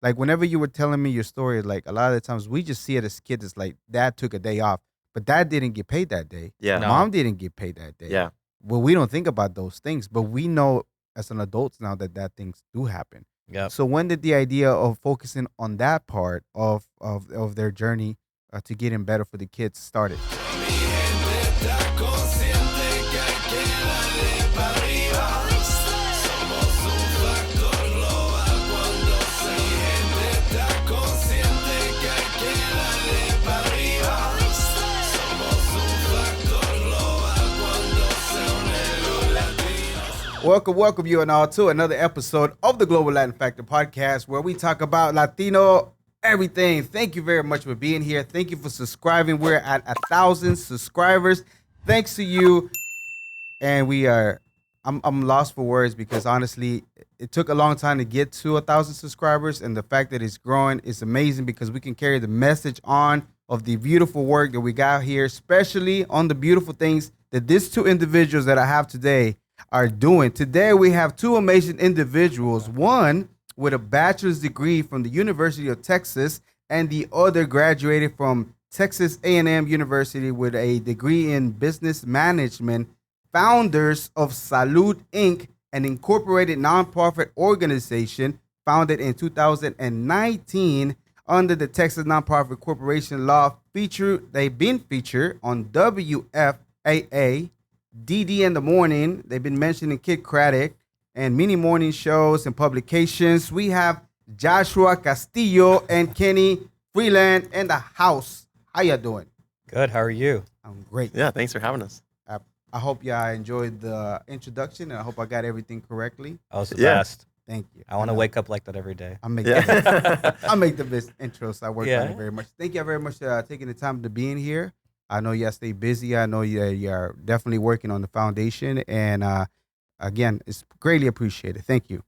Like whenever you were telling me your story, like a lot of the times we just see it as kids. It's like dad took a day off, but dad didn't get paid that day. Yeah. No. Mom didn't get paid that day. Yeah. Well, we don't think about those things, but we know as an adults now that things do happen. Yep. So when did the idea of focusing on that part of their journey to getting better for the kids started? Welcome you and all to another episode of the Global Latin Factor podcast, where we talk about Latino everything. Thank you very much for being here. Thank you for subscribing. We're at 1,000 subscribers. Thanks to you. And I'm lost for words because honestly, it took a long time to get to 1,000 subscribers, and the fact that it's growing is amazing because we can carry the message on of the beautiful work that we got here, especially on the beautiful things that these two individuals that I have today are doing. Today we have two amazing individuals, one with a bachelor's degree from the University of Texas and the other graduated from Texas A&M University with a degree in business management, founders of Salood Inc., an incorporated nonprofit organization founded in 2019 under the Texas Nonprofit Corporation Law. They've been featured on WFAA, DD in the Morning. They've been mentioned in Kid Craddock and many morning shows and publications. We have Joshua Castillo and Kenny Freeland in the house. How you doing? Good. How are you? I'm great. Yeah. Thanks for having us. I hope y'all enjoyed the introduction, and I hope I got everything correctly. I was the Yeah. best. Thank you. I want to wake up like that every day. I make Yeah. I make the best intros. I work on Yeah. it very much. Thank you very much for taking the time to be in here. I know you stay busy. I know you're definitely working on the foundation. And again, it's greatly appreciated. Thank you.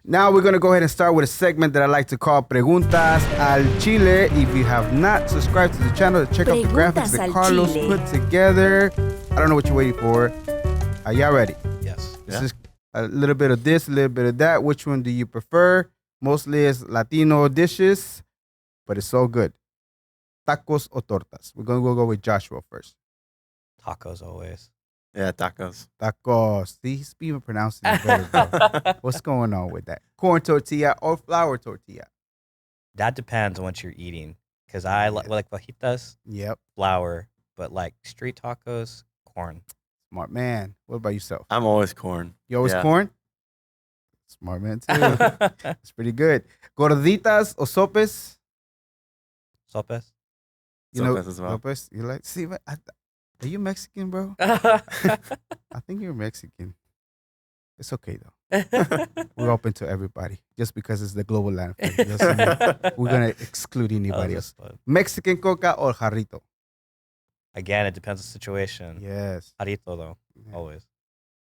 Now we're going to go ahead and start with a segment that I like to call Preguntas al Chile. If you have not subscribed to the channel, check out the graphics that Preguntas al Carlos Chile. put together. I don't know what you're waiting for. Are y'all ready? Yes. This Yeah. is a little bit of this, a little bit of that. Which one do you prefer? Mostly it's Latino dishes, but it's so good. Tacos or tortas? We're going to go with Joshua first. Tacos always. Yeah. Tacos. Tacos. See, he's even pronouncing it better, bro. What's going on with that? Corn tortilla or flour tortilla? That depends on what you're eating. Because I like fajitas, Yep. flour, but like street tacos, corn. Smart man. What about yourself? I'm always corn. You always Yeah. corn? Smart man, too. It's pretty good. Gorditas or sopes? Sopes? Sopes as well. Sopes? You like, see, are you Mexican, bro? yeah. I think you're Mexican. It's okay, though. We're open to everybody. Just because it's the global land. We're going to exclude anybody else. Mexican coca or jarrito? Again, it depends on the situation. Yes. Jarrito, though, Yeah. always.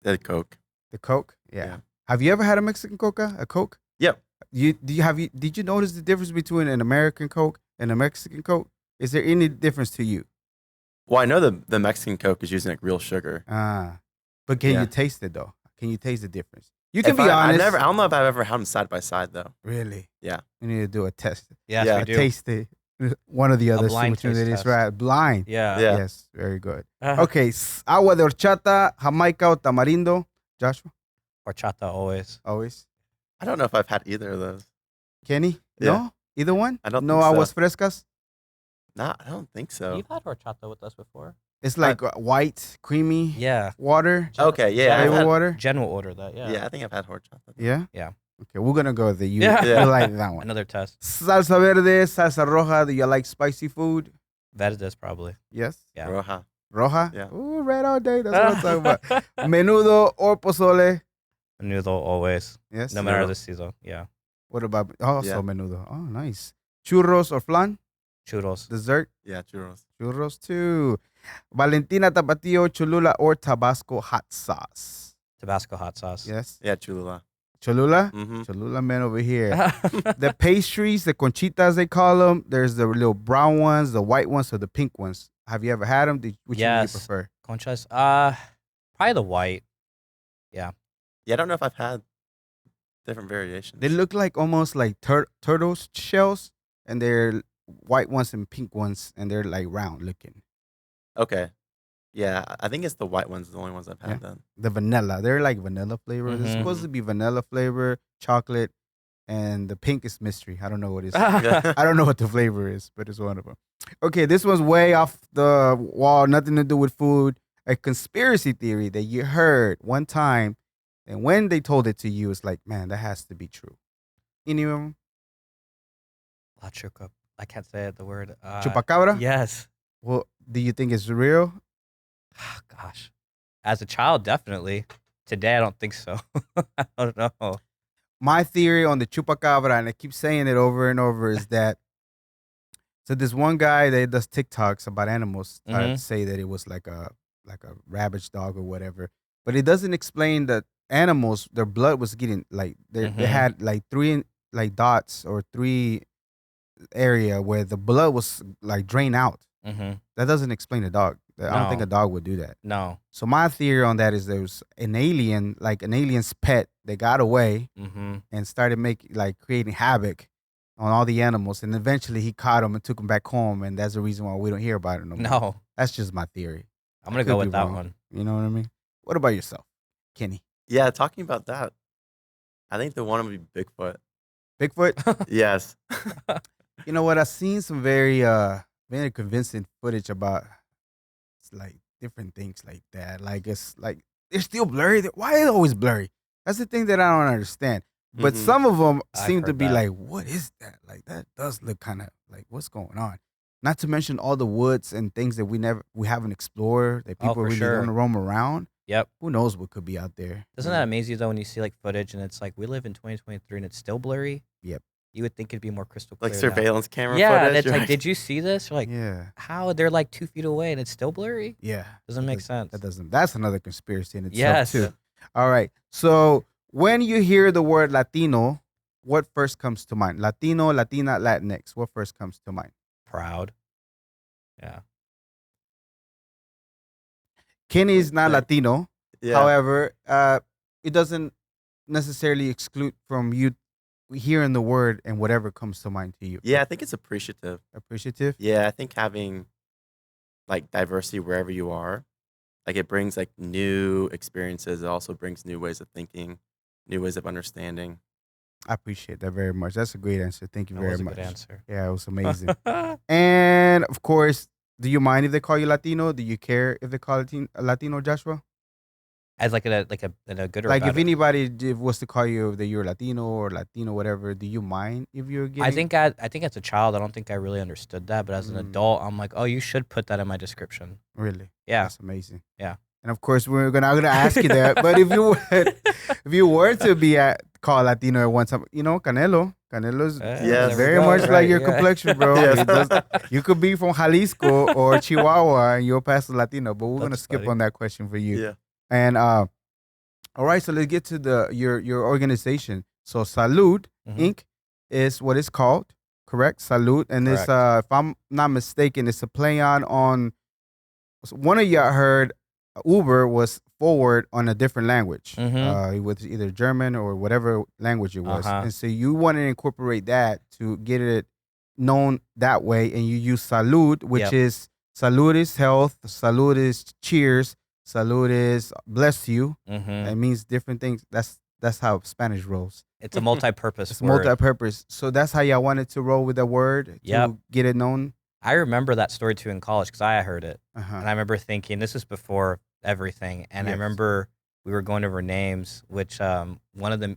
The Coke. The Coke? Yeah. Yeah. Have you ever had a Mexican coca? A Coke? Yep. Did you notice the difference between an American Coke and a Mexican Coke? Is there any difference to you? Well, I know the Mexican Coke is using like real sugar. But can Yeah. you taste it though? Can you taste the difference? You can If be honest. I don't know if I've ever had them side by side though. Really? Yeah. We need to do a test. Yes, Yeah. we A do. taste it. One or the other. see blind which one taste it is. test. Right. Blind. Yeah. Yeah. Yes. Very good. Uh-huh. Okay. Agua de horchata, Jamaica or tamarindo. Joshua? Horchata, always. Always. I don't know if I've had either of those. Kenny? Yeah. No? Either one? I don't No think so. aguas frescas? Nah, I don't think so. You've had horchata with us before. It's like white, creamy Yeah. water. Okay, yeah. I've Flavor had- water. Jen will order that. Yeah. yeah, I think I've had horchata. Yeah? Yeah. Okay, we're going to go with the you. Yeah. You like that one. Another test. Salsa verde, salsa roja. Do you like spicy food? Verdes, probably. Yes. Yeah. Roja. Roja? Yeah. Ooh, red all day. That's what I'm talking about. Menudo or pozole? Noodle, always. Yes. No matter Noodle. the season. Yeah. What about also Yeah. menudo? Oh, nice. Churros or flan? Churros. Dessert? Yeah, churros. Churros too. Valentina Tapatio, Cholula or Tabasco hot sauce? Tabasco hot sauce. Yes. Yeah, Cholula. Cholula? Mm-hmm. Cholula man over here. The pastries, the conchitas they call them. There's the little brown ones, the white ones, or the pink ones. Have you ever had them? Which one do you Yes. prefer? Conchas. Probably the white. Yeah, I don't know if I've had different variations. They look like almost like turtle shells, and they're white ones and pink ones, and they're like round looking. Okay. Yeah, I think it's the white ones, the only ones I've Yeah. had then. The vanilla, they're like vanilla flavor. It's Mhm. supposed to be vanilla flavor, chocolate, and the pink is mystery. I don't know what it is. Yeah. I don't know what the flavor is, but it's one of them. Okay, this one's way off the wall, nothing to do with food. A conspiracy theory that you heard one time, and when they told it to you, it's like, man, that has to be true. Any of them? La chupa. I can't say it, the word. Chupacabra? Yes. Well, do you think it's real? Gosh. As a child, definitely. Today, I don't think so. I don't know. My theory on the chupacabra, and I keep saying it over and over, is that so this one guy that does TikToks about animals tried to say that it was like a ravaged dog or whatever, but it doesn't explain that animals, their blood was getting like they had like three like dots or three area where the blood was like drained out. Mm-hmm. That doesn't explain a dog. I don't think No. a dog would do that. No. So my theory on that is there's an alien, like an alien's pet, that got away Mm-hmm. and started creating havoc on all the animals, and eventually he caught them and took them back home, and that's the reason why we don't hear about it no more. No. That's just my theory. I'm going to Could go be with that wrong. one. You know what I mean? What about yourself, Kenny? Yeah, talking about that, I think the one would be Bigfoot. Bigfoot? Yes. You know what? I've seen some very convincing footage about like different things like that. Like it's like they're still blurry. Why is it always blurry? That's the thing that I don't understand. But Mhm. some of them I've seem to heard be that. like, what is that? Like that does look kind of like what's going on. Not to mention all the woods and things that we haven't explored that Oh, people for really sure. want to roam around. Yep. Who knows what could be out there? Doesn't that amaze you, though, when you see like footage and it's like we live in 2023 and it's still blurry? Yep. You would think it'd be more crystal clear. Like now. surveillance camera Yeah, footage. and it's you're like, did you see this? You're like, Yeah. how? They're like 2 feet away and it's still blurry? Yeah. Doesn't make sense. That doesn't. That's another conspiracy in itself Yes. too. All right. So when you hear the word Latino, what first comes to mind? Latino, Latina, Latinx. What first comes to mind? Proud. Yeah. Kenny's not Okay. Latino. Yeah. However, it doesn't necessarily exclude from you hearing the word and whatever comes to mind to you. Yeah, I think it's appreciative. Appreciative. Yeah, I think having like diversity wherever you are, like it brings like new experiences. It also brings new ways of thinking, new ways of understanding. I appreciate that very much. That's a great answer. Thank you That very was a much. good answer. Yeah, it was amazing. And of course, do you mind if they call you Latino? Do you care if they call it Latino, Joshua? As like in a good or Like bad if anybody was to call you that you're Latino or Latino, whatever, do you mind if you're getting? I think as a child, I don't think I really understood that, but as an adult, I'm like, oh, you should put that in my description. Really? Yeah. That's amazing. Yeah. And of course, I'm gonna ask you that. But if you were to be called Latino at one time, you know, Canelo's Yes. very there we go, much like right, your yeah. complexion, bro. Yes. You could be from Jalisco or Chihuahua and you'll pass as Latino. But we're gonna That's skip funny. on that question for you. Yeah. And all right, so let's get to your organization. So Salood Mhm. Inc. is what it's called, correct? Salood, and it's Correct. if I'm not mistaken, it's a play on one of y'all heard Uber was forward on a different language. Mhm. It was either German or whatever language it was, Uh-huh. and so you want to incorporate that to get it known that way, and you use Salud, which Yep. is Salud is health, Salud is cheers, Salud is bless you. Mm-hmm. It means different things. That's how Spanish rolls. It's a multi-purpose It's word. multi-purpose. So that's how y'all wanted to roll with the word to Yep. get it known. I remember that story too in college because I heard it. Uh-huh. And I remember thinking, this is before everything. And I Yes. remember we were going over names, which one of them,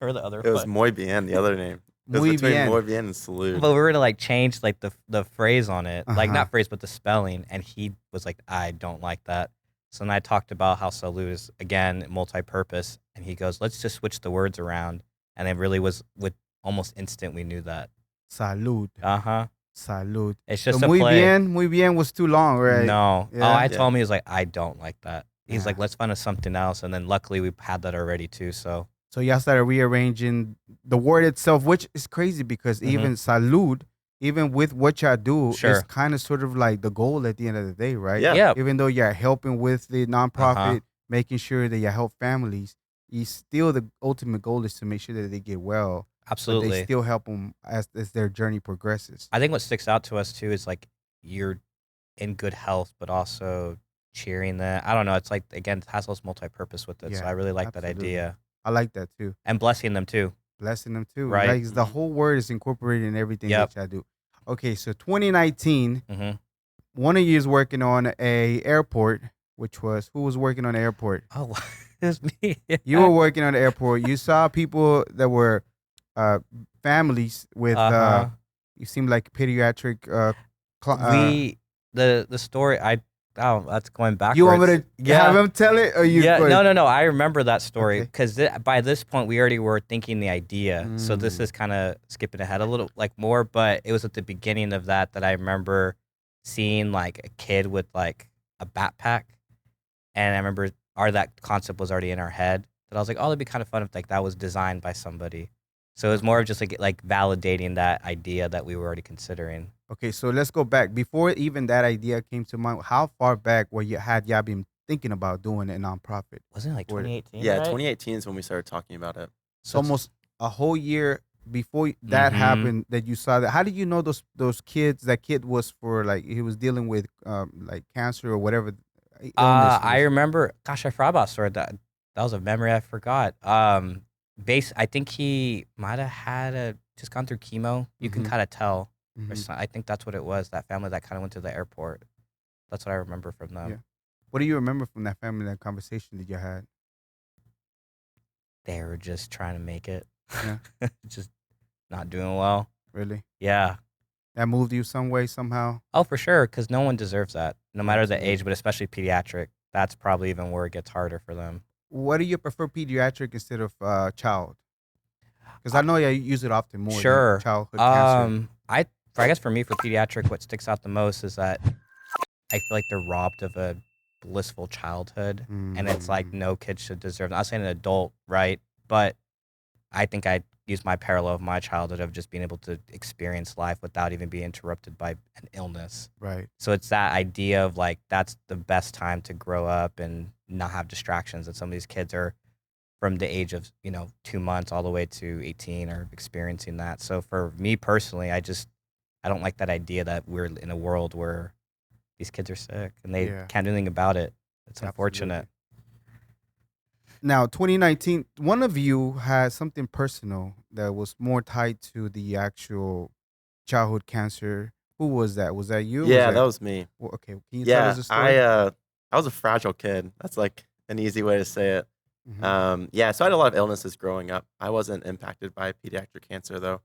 or the other It was one. Muy Bien, the other name. It was Muy between bien. Muy Bien and Salood. But we were to like change like the phrase on it, like Uh-huh. not phrase, but the spelling. And he was like, I don't like that. So then I talked about how Salood is, again, multi-purpose. And he goes, let's just switch the words around. And it really was with almost instant, we knew that. Salud. Uh-huh. Salud. It's just So a muy play. bien was too long, right? No. Yeah. Oh, I Yeah. told him, he was like, I don't like that. He's Yeah. like, let's find us something else. And then luckily we had that already too. So So y'all started rearranging the word itself, which is crazy because even salud, even with what y'all do, Sure. is kind of sort of like the goal at the end of the day, right? Yeah. yeah. Even though you're helping with the nonprofit, making sure that you help families, you still the ultimate goal is to make sure that they get well, but Absolutely. they still help them as their journey progresses. I think what sticks out to us too is like you're in good health, but also cheering them. I don't know. It's like again, it has this multi-purpose with it. So Yeah, I really like that absolutely. idea I like that too. and blessing them too. Blessing them too. Right. Like the Mhm. whole word is incorporated in everything Yep. that y'all do. Okay, so 2019, hmm one of you is working on a airport, which was who was working on the airport? Oh, it was me. You were working on the airport. You saw people that were uh, families with Uh-huh. you seem like pediatric We the story that's going backwards. you want me to have him tell it or you Yeah, go no. I remember that story Okay. because by this point we already were thinking the idea. So this Mm. is kind of skipping ahead a little, like more. But it was at the beginning of that I remember seeing like a kid with like a backpack, and I remember that concept was already in our head. That I was like, oh, that'd be kind of fun if like that was designed by somebody. So it was more of just like validating that idea that we were already considering. Okay, so let's go back. Before even that idea came to mind, how far back had y'all been thinking about doing a nonprofit? Wasn't it like Or- 2018? Yeah, right? 2018 is when we started talking about it. It's So it's- almost a whole year before that Mhm. happened that you saw that. How did you know those kids? That kid was for like he was dealing with like cancer or whatever illness. I was. remember. Gosh, I forgot about story. That was a memory I forgot. I think he might have had just gone through chemo. You can Mhm. kind of tell. Or Mhm. I think that's what it was. That family that kind of went to the airport. That's what I remember from them. Yeah. What do you remember from that family, that conversation that you had? They were just trying to make it. Yeah. Just not doing well. Really? Yeah. That moved you some way, somehow? Oh, for sure. Because no one deserves that, no matter the Absolutely. age, but especially pediatric. That's probably even where it gets harder for them. What do you prefer, pediatric instead of child? Because I know you use it often more Sure. than childhood cancer. I guess for me, for pediatric, what sticks out the most is that I feel like they're robbed of a blissful childhood, and it's like Mm. no kid should deserve. I'm not saying an adult, right? But I think I use my parallel of my childhood of just being able to experience life without even being interrupted by an illness. Right. So it's that idea of like that's the best time to grow up and not have distractions. And some of these kids are from the age of 2 months all the way to 18 are experiencing that. So for me personally, I don't like that idea that we're in a world where these kids are sick and they Yeah. can't do anything about it. It's unfortunate. Now, 2019, one of you had something personal that was more tied to the actual childhood cancer. Who was that? Was that you? Yeah, that was me. Well, okay. Can you tell Yeah, us the story? I was a fragile kid. That's like an easy way to say it. Mhm. Yeah, so I had a lot of illnesses growing up. I wasn't impacted by pediatric cancer though,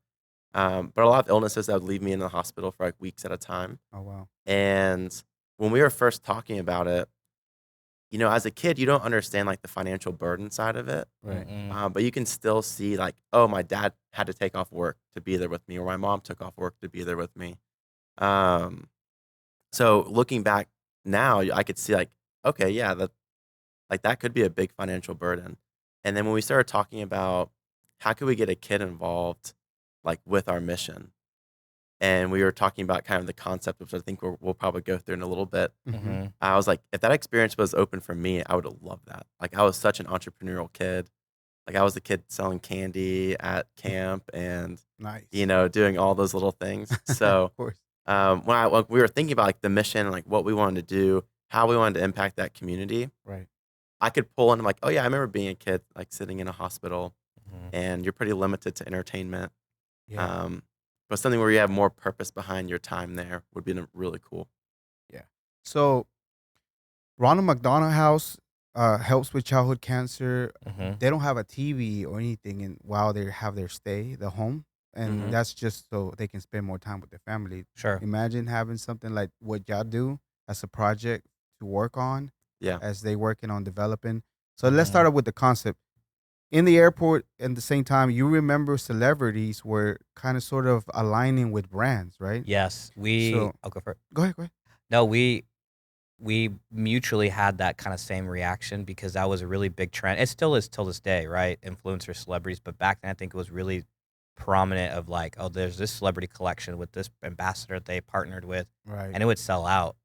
but a lot of illnesses that would leave me in the hospital for like weeks at a time. Oh, wow. And when we were first talking about it, as a kid, you don't understand like the financial burden side of it. Right. But you can still see like, oh, my dad had to take off work to be there with me, or my mom took off work to be there with me. So looking back now, I could see like, okay, yeah, that could be a big financial burden. And then when we started talking about how could we get a kid involved, like with our mission, and we were talking about kind of the concept, which I think we'll probably go through in a little bit. Mm-hmm. I was like, if that experience was open for me, I would have loved that. Like I was such an entrepreneurial kid. Like I was the kid selling candy at camp and Nice. doing all those little things. So Of course. when we were thinking about like the mission, like what we wanted to do, how we wanted to impact that community, Right. I could pull in. I'm like, oh yeah, I remember being a kid, like sitting in a hospital, Mm-hmm. and you're pretty limited to entertainment. Yeah. But something where you have more purpose behind your time there would be really cool. So, Ronald McDonald House helps with childhood cancer. Mm-hmm. They don't have a TV or anything while they have their stay, the home, and Mhm. that's just so they can spend more time with their family. Sure. Imagine having something like what y'all do as a project to work on Yeah. as they working on developing. So let's Mhm. start up with the concept. In the airport, at the same time, you remember celebrities were kind of sort of aligning with brands, right? Yes. I'll go for it. Go ahead, go ahead. No, we mutually had that kind of same reaction because that was a really big trend. It still is till this day, right? Influencer celebrities, but back then I think it was really prominent of like, oh, there's this celebrity collection with this ambassador they partnered with, Right. and it would sell out.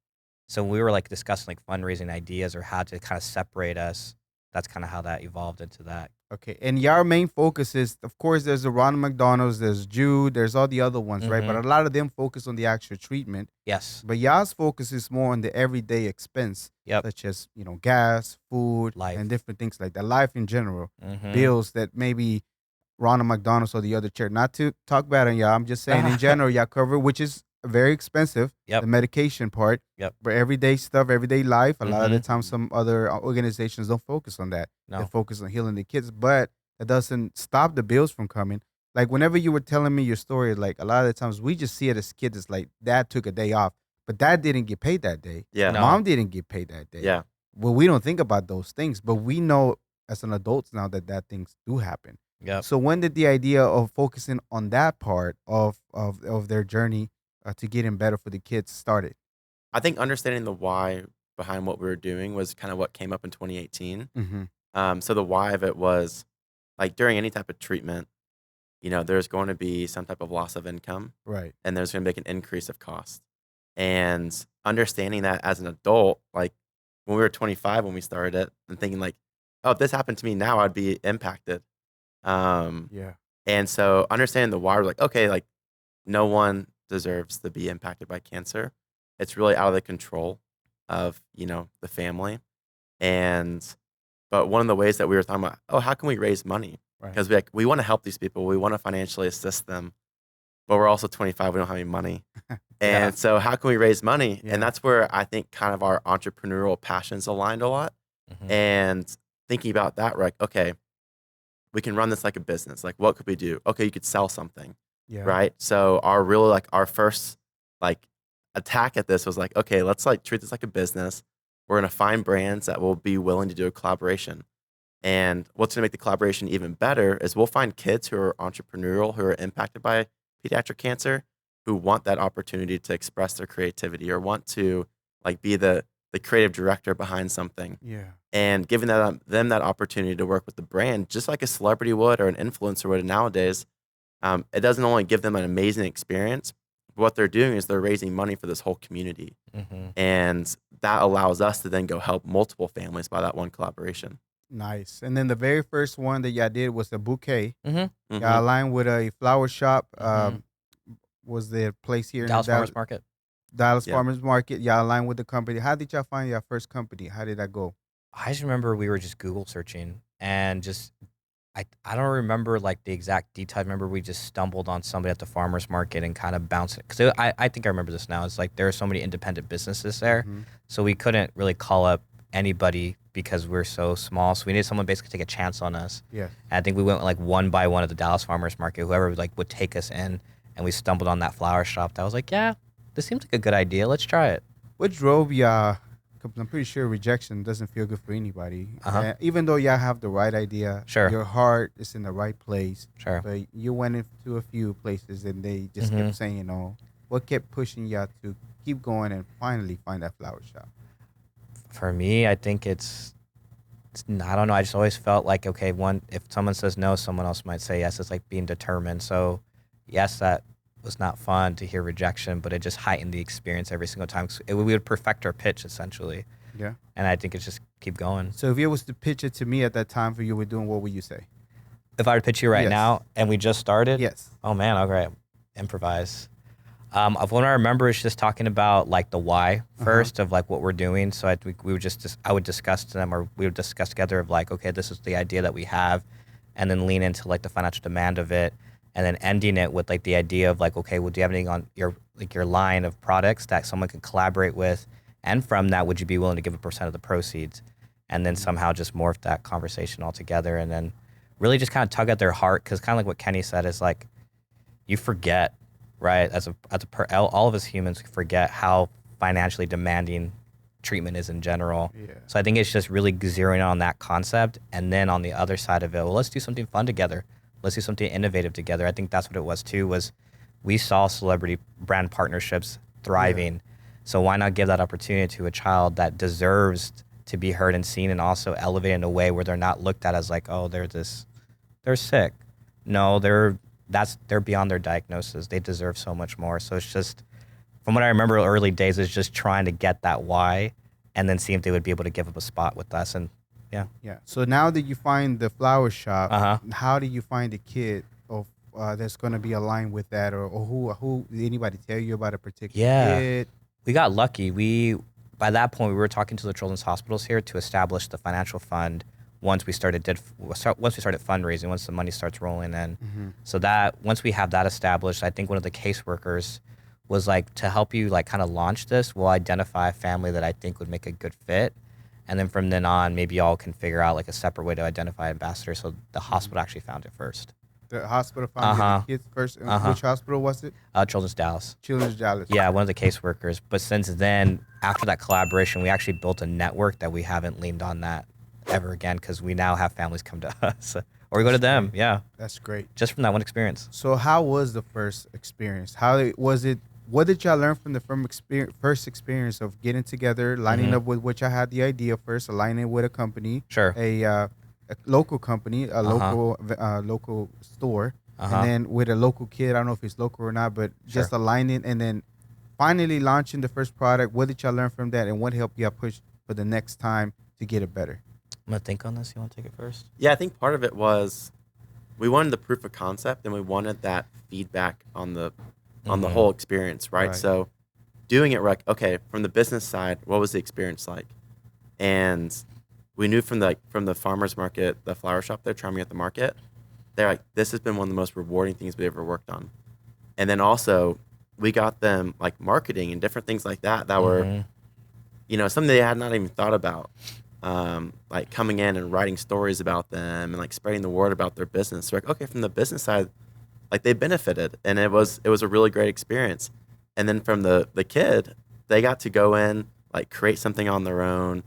So we were like discussing like fundraising ideas or how to kind of separate us that's kind of how that evolved into that. Okay, and your main focus is, of course, there's the Ronald McDonald's, there's Jude, there's all the other ones, right? But a lot of them focus on the actual treatment. Yes. But y'all's focus is more on the everyday expense, Yep. such as, gas, food, Life. and different things like that. Life in general, Mhm. bills that maybe Ronald McDonald's or the other chair. Not to talk bad on y'all. I'm just saying in general, y'all cover, which is very expensive. Yep. The medication part. Yep. But everyday stuff, everyday life. A lot of the Mhm. time, some other organizations don't focus on that. They No. focus on healing the kids, but it doesn't stop the bills from coming. Like whenever you were telling me your story, like a lot of the times we just see it as kids. It's like dad took a day off, but dad didn't get paid that day. Yeah. No. Mom didn't get paid that day. Yeah. Well, we don't think about those things, but we know as an adults now that things do happen. Yep. So when did the idea of focusing on that part of their journey to getting better for the kids started? I think understanding the why behind what we were doing was kind of what came up in 2018. Mm-hmm. So the why of it was like during any type of treatment, there's going to be some type of loss of income, Right. and there's going to be an increase of cost. And understanding that as an adult, like when we were 25 when we started it, and thinking like, oh, if this happened to me now, I'd be impacted. Yeah. And so understanding the why, we're like, okay, like no one deserves to be impacted by cancer. It's really out of the control of, the family. But one of the ways that we were talking about, oh, how can we raise money? Right. Because we want to help these people. We want to financially assist them. But we're also 25. We don't have any money. And so how can we raise money? Yeah. And that's where I think kind of our entrepreneurial passions aligned a lot. Mhm. And thinking about that, we're like, okay, we can run this like a business. Like, what could we do? Okay, you could sell something, Yeah. right? So our first like attack at this was like, okay, let's like treat this like a business. We're gonna find brands that will be willing to do a collaboration. And what's gonna make the collaboration even better is we'll find kids who are entrepreneurial, who are impacted by pediatric cancer, who want that opportunity to express their creativity or want to like be the creative director behind something. Yeah. And giving them that opportunity to work with the brand, just like a celebrity would or an influencer would nowadays, it doesn't only give them an amazing experience, but what they're doing is they're raising money for this whole community. Mhm. And that allows us to then go help multiple families by that one collaboration. Nice. And then the very first one that y'all did was a bouquet. Mhm. Mhm. Y'all aligned with a flower shop. Mhm. Was the place here Dallas in the Farmers Market. Dallas Yeah. Farmers Market? Y'all aligned with the company. How did y'all find your first company? How did that go? I just remember we were just Google searching and just I don't remember like the exact detail. I remember we just stumbled on somebody at the farmers market and kind of bounced it. Because I think I remember this now. It's like there are so many independent businesses there. Mhm. So we couldn't really call up anybody because we're so small. So we needed someone basically to take a chance on us. Yeah. And I think we went like one by one at the Dallas Farmers Market, whoever like would take us in. And we stumbled on that flower shop. That was like, yeah, this seems like a good idea. Let's try it. What drove y'all? 'Cause I'm pretty sure rejection doesn't feel good for anybody. Uh-huh. Even though y'all have the right idea, Sure. your heart is in the right place. Sure. But you went into a few places and they just Mhm. kept saying no. What kept pushing y'all to keep going and finally find that flower shop? For me, I think it's I don't know. I just always felt like, okay, if someone says no, someone else might say yes. It's like being determined. So, yes, that was not fun to hear rejection, but it just heightened the experience every single time. We would perfect our pitch, essentially. Yeah. And I think it's just keep going. So if you was to pitch it to me at that time for you were doing, what would you say? If I were to pitch you right Yes. now and we just started, Yes. oh, man, okay, improvise. Of what I remember is just talking about like the why first of like what we're doing. So I would discuss to them, or we would discuss together of like, okay, this is the idea that we have, and then lean into like the financial demand of it, and then ending it with like the idea of like, okay, well, do you have anything on your line of products that someone could collaborate with, and from that, would you be willing to give a % of the proceeds, and then somehow just morph that conversation all together, and then really just kind of tug at their heart, because kind of like what Kenny said is like, you forget. Right, all of us humans forget how financially demanding treatment is in general. Yeah. So I think it's just really zeroing in on that concept, and then on the other side of it, well, let's do something fun together. Let's do something innovative together. I think that's what it was too. Was we saw celebrity brand partnerships thriving, so why not give that opportunity to a child that deserves to be heard and seen, and also elevated in a way where they're not looked at as like, oh, they're sick. No, they're beyond their diagnosis. They deserve so much more. So it's just, from what I remember early days, is just trying to get that why, and then see if they would be able to give up a spot with us. And Yeah. Yeah. So now that you find the flower shop, Uh-huh. how do you find a kid of that's going to be aligned with that, or who did anybody tell you about a particular Yeah. kid? We got lucky. By that point we were talking to the children's hospitals here to establish the financial fund once we started fundraising, once the money starts rolling in. Mm-hmm. So that once we have that established, I think one of the caseworkers was like, to help you like kind of launch this, we'll identify a family that I think would make a good fit. And then from then on, maybe y'all can figure out like a separate way to identify ambassadors. So the hospital actually found it first. The hospital found the kids first. Which hospital was it? Children's Dallas. Children's Dallas. Yeah, one of the caseworkers. But since then, after that collaboration, we actually built a network that we haven't leaned on that ever again, because we now have families come to us or we go to them. Yeah, That's great. just from that one experience. So how was the first experience? How was it? What did y'all learn from the first experience of getting together, lining up with which I had the idea first, aligning with a company, Sure. a local company, a local store, and then with a local kid. I don't know if it's local or not, but just aligning and then finally launching the first product. What did y'all learn from that, and what helped y'all push for the next time to get it better? I'm gonna think on this. You want to take it first? Yeah, I think part of it was we wanted the proof of concept and we wanted that feedback on the whole experience, right? So doing it right, okay, from the business side, what was the experience like? And we knew from the farmers market, the flower shop they're trying me at the market, they're like, this has been one of the most rewarding things we've ever worked on. And then also we got them like marketing and different things like that were, something they had not even thought about. Like coming in and writing stories about them and like spreading the word about their business. So like, okay, from the business side, like they benefited and it was a really great experience. And then from the kid, they got to go in, like create something on their own.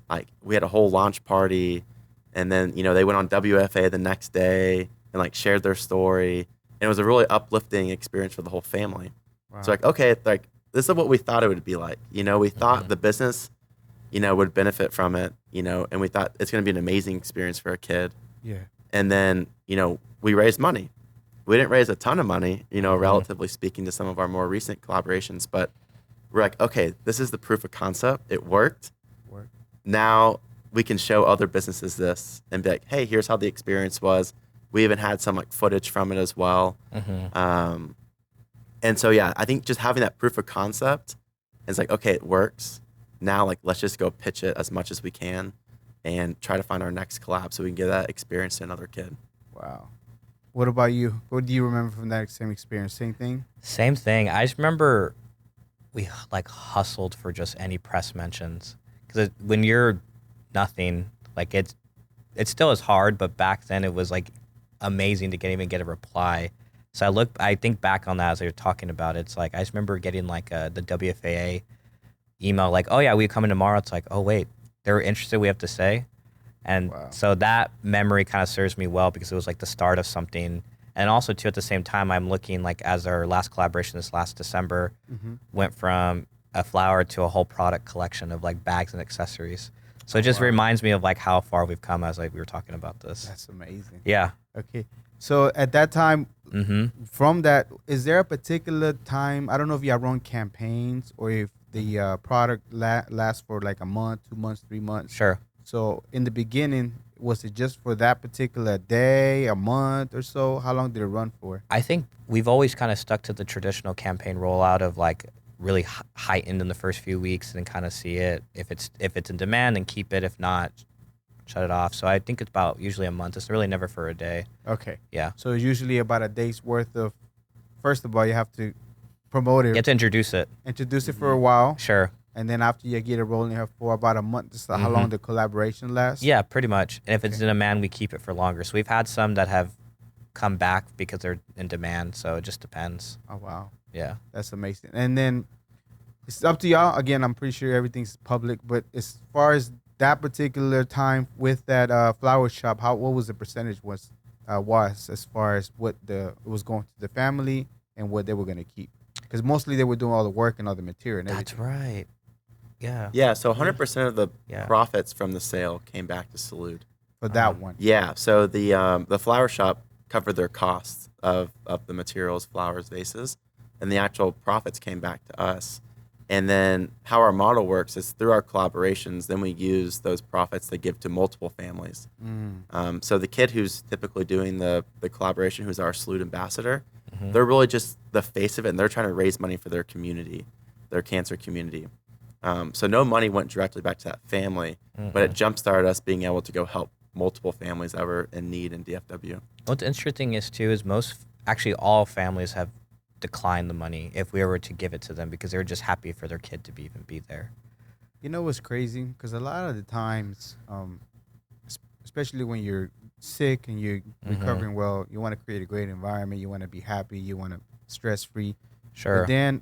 Like we had a whole launch party and then, they went on WFA the next day and like shared their story. And it was a really uplifting experience for the whole family. Wow. So like, okay, like this is what we thought it would be like. We thought the business would benefit from it, and we thought it's going to be an amazing experience for a kid. Yeah. And then, we raised money. We didn't raise a ton of money, relatively speaking to some of our more recent collaborations, but we're like, okay, this is the proof of concept. It worked. Now we can show other businesses this and be like, hey, here's how the experience was. We even had some like footage from it as well. And so, yeah, I think just having that proof of concept is like, okay, it works. Now, like, let's just go pitch it as much as we can and try to find our next collab so we can give that experience to another kid. Wow. What about you? What do you remember from that same experience? Same thing? Same thing. I just remember we like hustled for just any press mentions, because when you're nothing, like it still is hard, but back then it was like amazing to even get a reply. So I think back on that as you're talking about it. It's like I just remember getting like the WFAA email like, oh yeah, we come in tomorrow. It's like, oh wait, they're interested. We have to say. And so that memory kind of serves me well because it was like the start of something. And also too, at the same time, I'm looking like as our last collaboration this last December went from a flower to a whole product collection of like bags and accessories. So it just reminds me of like how far we've come as like we were talking about this. That's amazing. Yeah. Okay. So at that time, from that, is there a particular time? I don't know if you have run campaigns or if the product lasts for like a month, 2 months, 3 months. Sure. So in the beginning, was it just for that particular day, a month or so? How long did it run for? I think we've always kind of stuck to the traditional campaign rollout of like really heightened in the first few weeks and kind of see it. If it's in demand, then keep it. If not, shut it off. So I think it's about usually a month. It's really never for a day. Okay. Yeah. So it's usually about a day's worth of, first of all, you have to promote it. You have to introduce it. Introduce it for a while. Sure. And then after you get it rolling here for about a month, this is how long the collaboration lasts? Yeah, pretty much. And if it's in demand, we keep it for longer. So we've had some that have come back because they're in demand. So it just depends. Oh, wow. Yeah. That's amazing. And then it's up to y'all. Again, I'm pretty sure everything's public. But as far as that particular time with that flower shop, what was the percentage was as far as what was going to the family and what they were going to keep? Because mostly they were doing all the work and all the material and everything. That's right. Yeah. Yeah, so 100% of the profits from the sale came back to Salood. For that one. Yeah, so the flower shop covered their costs of the materials, flowers, vases, and the actual profits came back to us. And then how our model works is through our collaborations, then we use those profits to give to multiple families. So the kid who's typically doing the collaboration, who's our Salood ambassador, they're really just the face of it, and they're trying to raise money for their community, their cancer community. So no money went directly back to that family, but it jump-started us being able to go help multiple families that were in need in DFW. What's interesting is too is actually all families have declined the money if we were to give it to them because they were just happy for their kid to even be there. You know what's crazy? Because a lot of the times, especially when you're sick and you're recovering well, you want to create a great environment. You want to be happy. You want to stress-free. Sure. But then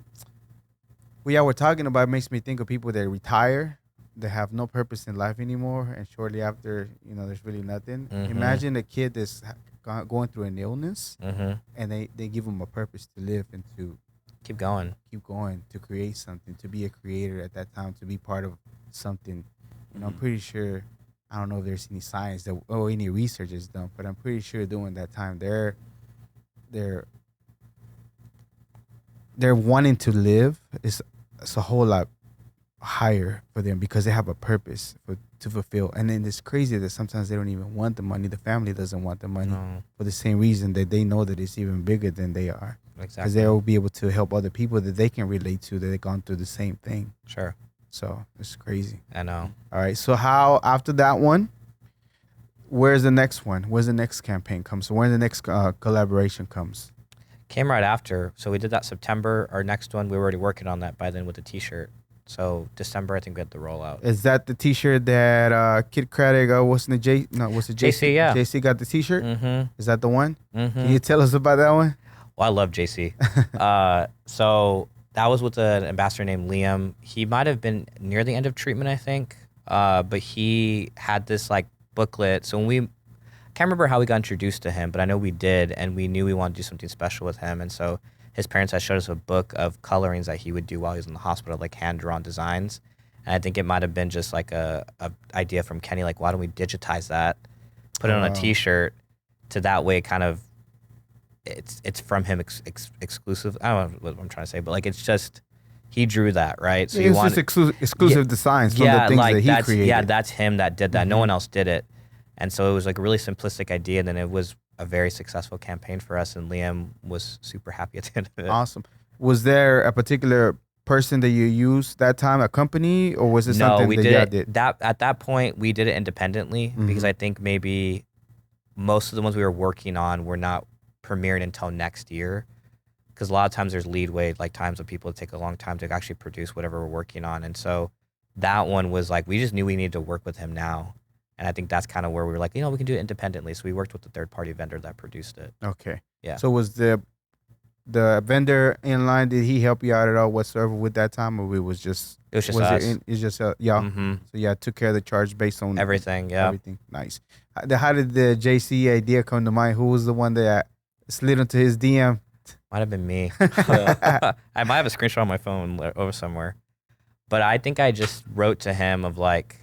what we're talking about makes me think of people that retire, that have no purpose in life anymore, and shortly after, there's really nothing. Imagine a kid that's going through an illness, and they give them a purpose to live and to keep going, to create something, to be a creator at that time, to be part of something. I'm pretty sure, I don't know if there's any science or any research is done, but I'm pretty sure during that time they're wanting to live is a whole lot higher for them because they have a purpose to fulfill. And then it's crazy that sometimes they don't even want the money. The family doesn't want the money for the same reason that they know that it's even bigger than they are. Exactly. Because they'll be able to help other people that they can relate to, that they've gone through the same thing. Sure. So it's crazy. I know. All right. So how, after that one, where's the next one? Where's the next campaign comes? So when the next collaboration comes? Came right after. So we did that September. Our next one, we were already working on that by then with the T-shirt. So December, I think we had the rollout. Is that the T-shirt that Kid Craddock, what's the JC? Yeah. JC got the T-shirt? Is that the one? Mm-hmm. Can you tell us about that one? Well, I love JC. So that was with an ambassador named Liam. He might have been near the end of treatment, I think. But he had this like booklet. So I can't remember how we got introduced to him, but I know we did, and we knew we wanted to do something special with him. And so his parents had showed us a book of colorings that he would do while he was in the hospital, like hand-drawn designs. And I think it might have been just like a idea from Kenny, like, why don't we digitize that, put it on a T-shirt, to that way kind of, it's from him exclusive. I don't know what I'm trying to say, but like it's just, he drew that, right? So it's just exclusive designs from the things like that he created. Yeah, that's him that did that. No one else did it. And so it was like a really simplistic idea, and then it was a very successful campaign for us, and Liam was super happy at the end of it. Awesome. Was there a particular person that you used that time, a company, or was it something we that did y'all it, did? At that point, we did it independently because I think maybe most of the ones we were working on were not premiered until next year, because a lot of times there's leadway, like times when people take a long time to actually produce whatever we're working on. And so that one was like, we just knew we needed to work with him now. And I think that's kind of where we were like, we can do it independently. So we worked with the third-party vendor that produced it. Okay. Yeah. So was the vendor in line, did he help you out at all whatsoever with that time, or it was just us. It's just y'all. So yeah, took care of the charge based on everything. Yeah. Everything. Nice. How did the JC idea come to mind? Who was the one that slid into his DM? Might have been me. I might have a screenshot on my phone over somewhere. But I think I just wrote to him of like,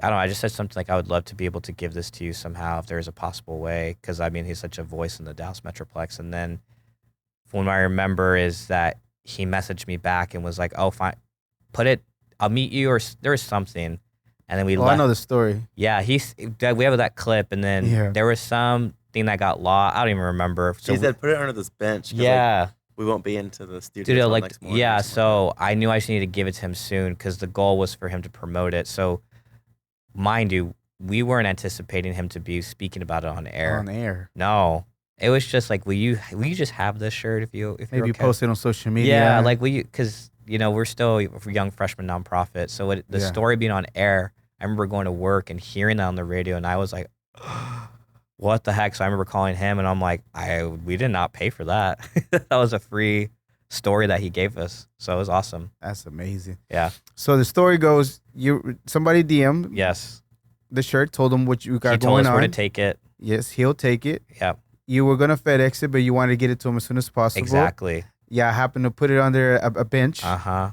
I don't know, I just said something like, I would love to be able to give this to you somehow if there's a possible way. Because, I mean, he's such a voice in the Dallas Metroplex. And then from what I remember is that he messaged me back and was like, oh, fine, put it, I'll meet you, or there was something. And then we left. I know the story. Yeah, we have that clip. And then there was something that got lost. I don't even remember. So he said, put it under this bench. Yeah. Like, we won't be into the studio like, next morning. Yeah, so I knew I just needed to give it to him soon because the goal was for him to promote it. So, mind you, we weren't anticipating him to be speaking about it on air. On air. No. It was just like, will you just have this shirt if you're okay? Post it on social media. Yeah, like because we're still a young freshman nonprofit. So the story being on air, I remember going to work and hearing that on the radio, and I was like, what the heck? So I remember calling him, and I'm like, we did not pay for that. That was a free story that he gave us. So it was awesome. That's amazing. Yeah. So the story goes, somebody DM the shirt, told him what you got going on. He told us where to take it. Yes, he'll take it. Yeah. You were gonna FedEx it, but you wanted to get it to him as soon as possible. Exactly. Yeah, I happened to put it under a bench. Uh-huh.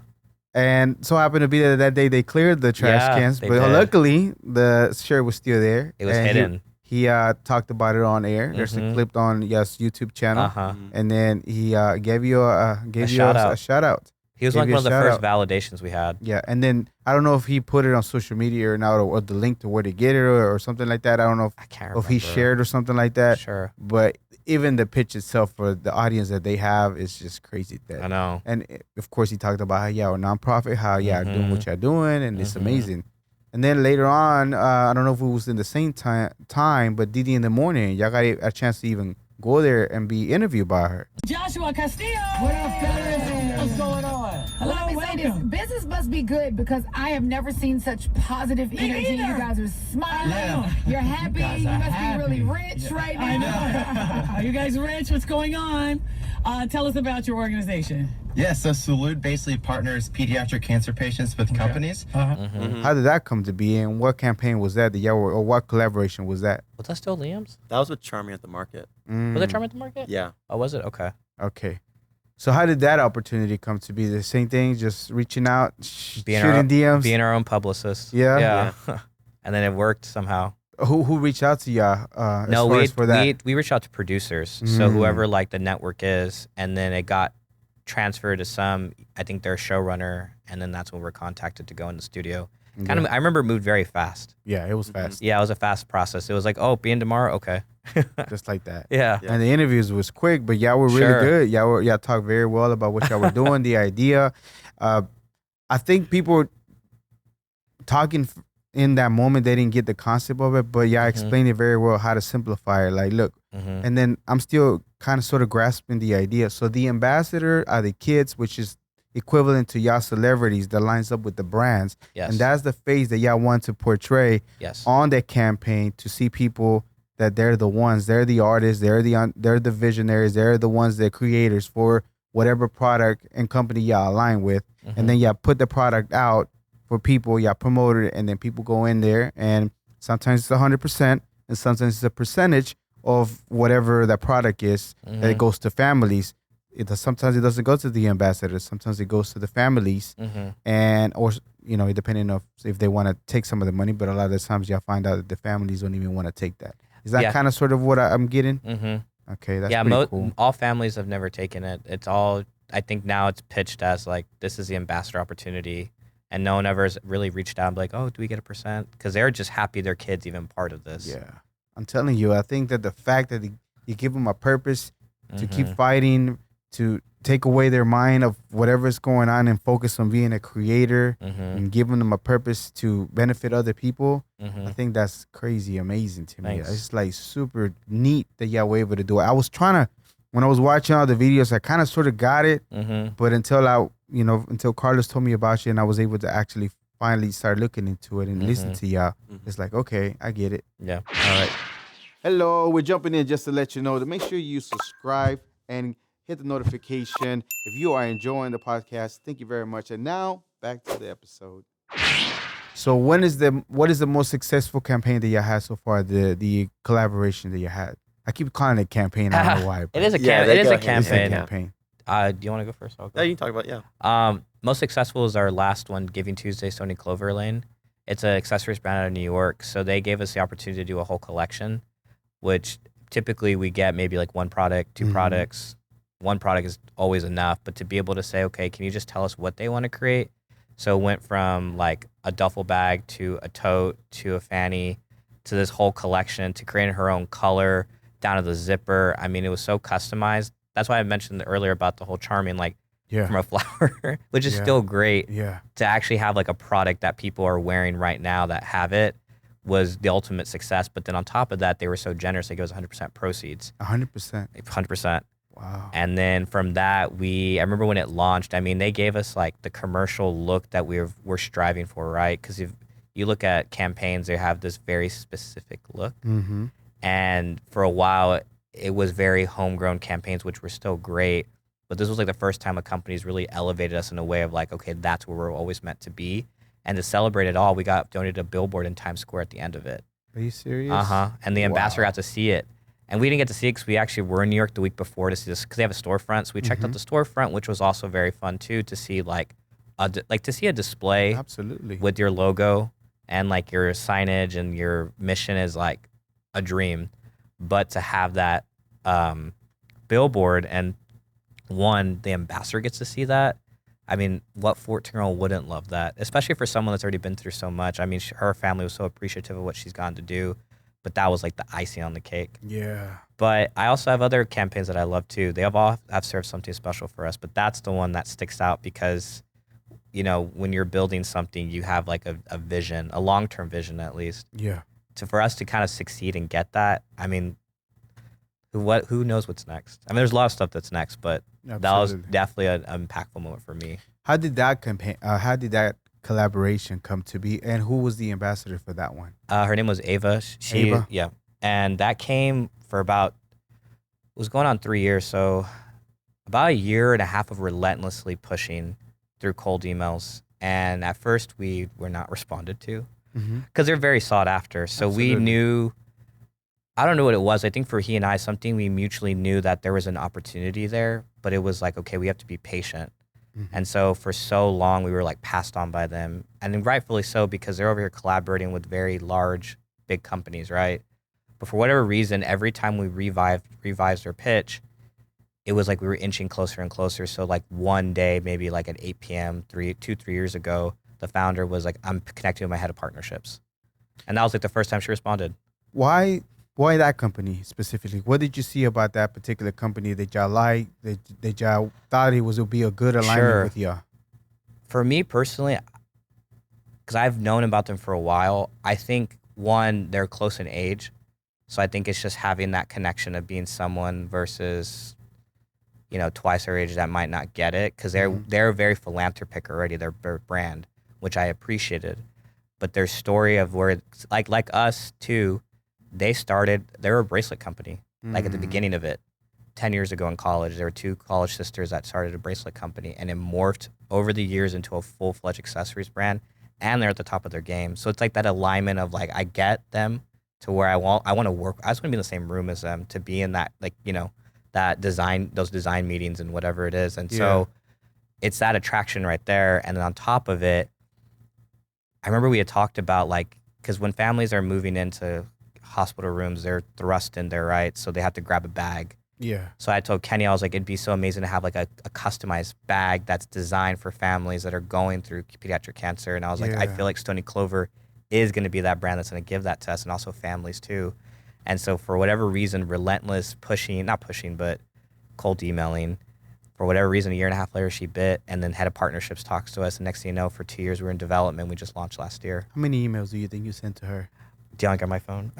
And so happened to be that day they cleared the trash cans, but luckily the shirt was still there. It was hidden. He talked about it on air. There's a clip on YouTube channel, and then he gave you a shout out. He was Gave like you one of a the shout first out. validations we had. Yeah, and then I don't know if he put it on social media or not, or the link to where to get it or something like that. I don't know if, I can't if remember. he shared or something like that. Sure. But even the pitch itself for the audience that they have is just crazy. I know. And of course, he talked about how a nonprofit, how doing what y'all doing, and it's amazing. And then later on, I don't know if it was in the same time, but Didi in the morning, y'all got a chance to even go there and be interviewed by her. Joshua Castillo. What up, fellas? What's going on? Hello, Let me say this. Business must be good because I have never seen such positive energy. You guys are smiling. Yeah. You're happy. guys You are must happy. be really rich right now. I know. Are you guys rich? What's going on? Tell us about your organization. Yeah, so Salood basically partners pediatric cancer patients with companies. How did that come to be, and what campaign was that y'all were, or what collaboration was that? Was that still Liam's? That was with Charming at the Market. Was it Charm at the Market? Yeah. Oh, was it? Okay. Okay. So how did that opportunity come to be? The same thing, just reaching out, Being shooting DMs? Being our own publicist. Yeah? Yeah. And then it worked somehow. Who reached out to y'all No, as far as for that? we reached out to producers. So whoever like the network is, and then it got transferred to some, I think their showrunner, and then that's when we're contacted to go in the studio. Kind of, I remember it moved very fast. Yeah, it was fast. Yeah, it was a fast process. It was like, oh, be in tomorrow? Okay. Just like that. Yeah. Yeah. And the interviews was quick, but y'all were really Sure. good. Y'all talked very well about what y'all were doing, the idea. I think people talking in that moment, they didn't get the concept of it, but y'all explained it very well how to simplify it. Like, look, and then I'm still kind of sort of grasping the idea. So the ambassador are the kids, which is equivalent to y'all celebrities that lines up with the brands. Yes. And that's the face that y'all want to portray Yes. on that campaign, to see people that they're the ones, they're the artists, they're the visionaries, they're the ones, that creators for whatever product and company y'all align with. And then y'all put the product out for people, y'all promote it, and then people go in there, and sometimes it's 100%, and sometimes it's a percentage of whatever that product is that goes to families. Sometimes it doesn't go to the ambassadors. Sometimes it goes to the families, and or depending on if they want to take some of the money. But a lot of the times y'all find out that the families don't even want to take that. Is that kind of sort of what I'm getting? Okay, that's pretty cool. All families have never taken it. It's all, I think now it's pitched as like, this is the ambassador opportunity. And no one ever has really reached out and be like, oh, do we get a percent? Because they're just happy their kid's even part of this. Yeah, I'm telling you, I think that the fact that you give them a purpose to keep fighting, to take away their mind of whatever's going on and focus on being a creator and giving them a purpose to benefit other people, I think that's crazy amazing to me. Thanks. It's like super neat that y'all were able to do it. I was trying to, when I was watching all the videos, I kind of sort of got it, but until Carlos told me about you and I was able to actually finally start looking into it and listen to y'all, it's like, okay, I get it. Yeah. All right. Hello, we're jumping in just to let you know to make sure you subscribe and hit the notification if you are enjoying the podcast. Thank you very much. And now back to the episode. So what is the most successful campaign that you had so far? The collaboration that you had. I keep calling it campaign. I don't know why. It is a Yeah, it they is go a hand in hand. campaign. campaign. Do you want to go first? I'll go. Yeah, you can talk about Most successful is our last one, Giving Tuesday, Sony Clover Lane. It's an accessories brand out of New York. So they gave us the opportunity to do a whole collection, which typically we get maybe like one product, two products. One product is always enough, but to be able to say, okay, can you just tell us what they want to create? So it went from like a duffel bag to a tote to a fanny to this whole collection to creating her own color down to the zipper. I mean, it was so customized. That's why I mentioned earlier about the whole charming, like from a flower, which is still great. Yeah. To actually have like a product that people are wearing right now that have it was the ultimate success. But then on top of that, they were so generous. They gave us 100% proceeds. 100%. 100%. Wow. And then from that, I remember when it launched, I mean, they gave us like the commercial look that we're striving for, right? Because if you look at campaigns, they have this very specific look. And for a while, it was very homegrown campaigns, which were still great. But this was like the first time a company's really elevated us in a way of like, okay, that's where we're always meant to be. And to celebrate it all, we got donated a billboard in Times Square at the end of it. Are you serious? And the ambassador got to see it. And we didn't get to see it because we actually were in New York the week before to see this because they have a storefront. So we checked out the storefront, which was also very fun too, to see to see a display Absolutely. with your logo and like your signage and your mission is like a dream. But to have that billboard and the ambassador gets to see that. I mean, what 14-year-old wouldn't love that? Especially for someone that's already been through so much. I mean, her family was so appreciative of what she's gone to do, but that was like the icing on the cake. Yeah. But I also have other campaigns that I love too. They all have served something special for us, but that's the one that sticks out because, you know, when you're building something, you have like a vision, a long-term vision at least. Yeah. For us to kind of succeed and get that, I mean, who knows what's next? I mean, there's a lot of stuff that's next, but that was Absolutely. definitely an impactful moment for me. How did that campaign? How did that collaboration come to be? And who was the ambassador for that one? Her name was Ava. Ava? Yeah. And that came for it was going on 3 years. So about a year and a half of relentlessly pushing through cold emails. And at first we were not responded to because they're very sought after. So we Absolutely. knew, I don't know what it was. I think for he and I, something we mutually knew that there was an opportunity there, but it was like, okay, we have to be patient. And so for so long, we were like passed on by them. And then rightfully so, because they're over here collaborating with very large, big companies, right? But for whatever reason, every time we revised their pitch, it was like we were inching closer and closer. So like one day, maybe like at 8 p.m., 3 years ago, the founder was like, I'm connecting with my head of partnerships. And that was like the first time she responded. Why that company specifically? What did you see about that particular company that y'all liked, that y'all thought would be a good alignment with y'all? For me personally, because I've known about them for a while, I think, one, they're close in age. So I think it's just having that connection of being someone versus, you know, twice our age that might not get it. Because they're very philanthropic already, their brand, which I appreciated. But their story of where, like us too, they were a bracelet company, like at the beginning of it. 10 years ago in college, there were 2 college sisters that started a bracelet company, and it morphed over the years into a full-fledged accessories brand, and they're at the top of their game. So it's like that alignment of like, I get them to where I want to work. I just want to be in the same room as them, to be in that, like, you know, those design meetings and whatever it is. And so it's that attraction right there. And then on top of it, I remember we had talked about like, because when families are moving into hospital rooms, they're thrust in there, right? So they have to grab a bag. Yeah. So I told Kenny, I was like, it'd be so amazing to have like a customized bag that's designed for families that are going through pediatric cancer. And I was like, I feel like Stony Clover is going to be that brand that's going to give that to us, and also families too. And so for whatever reason, relentless not pushing, but cold emailing. For whatever reason, a year and a half later, she bit, and then head of partnerships talks to us. And next thing you know, for 2 years, we were in development. We just launched last year. How many emails do you think you sent to her? Do you want to get my phone?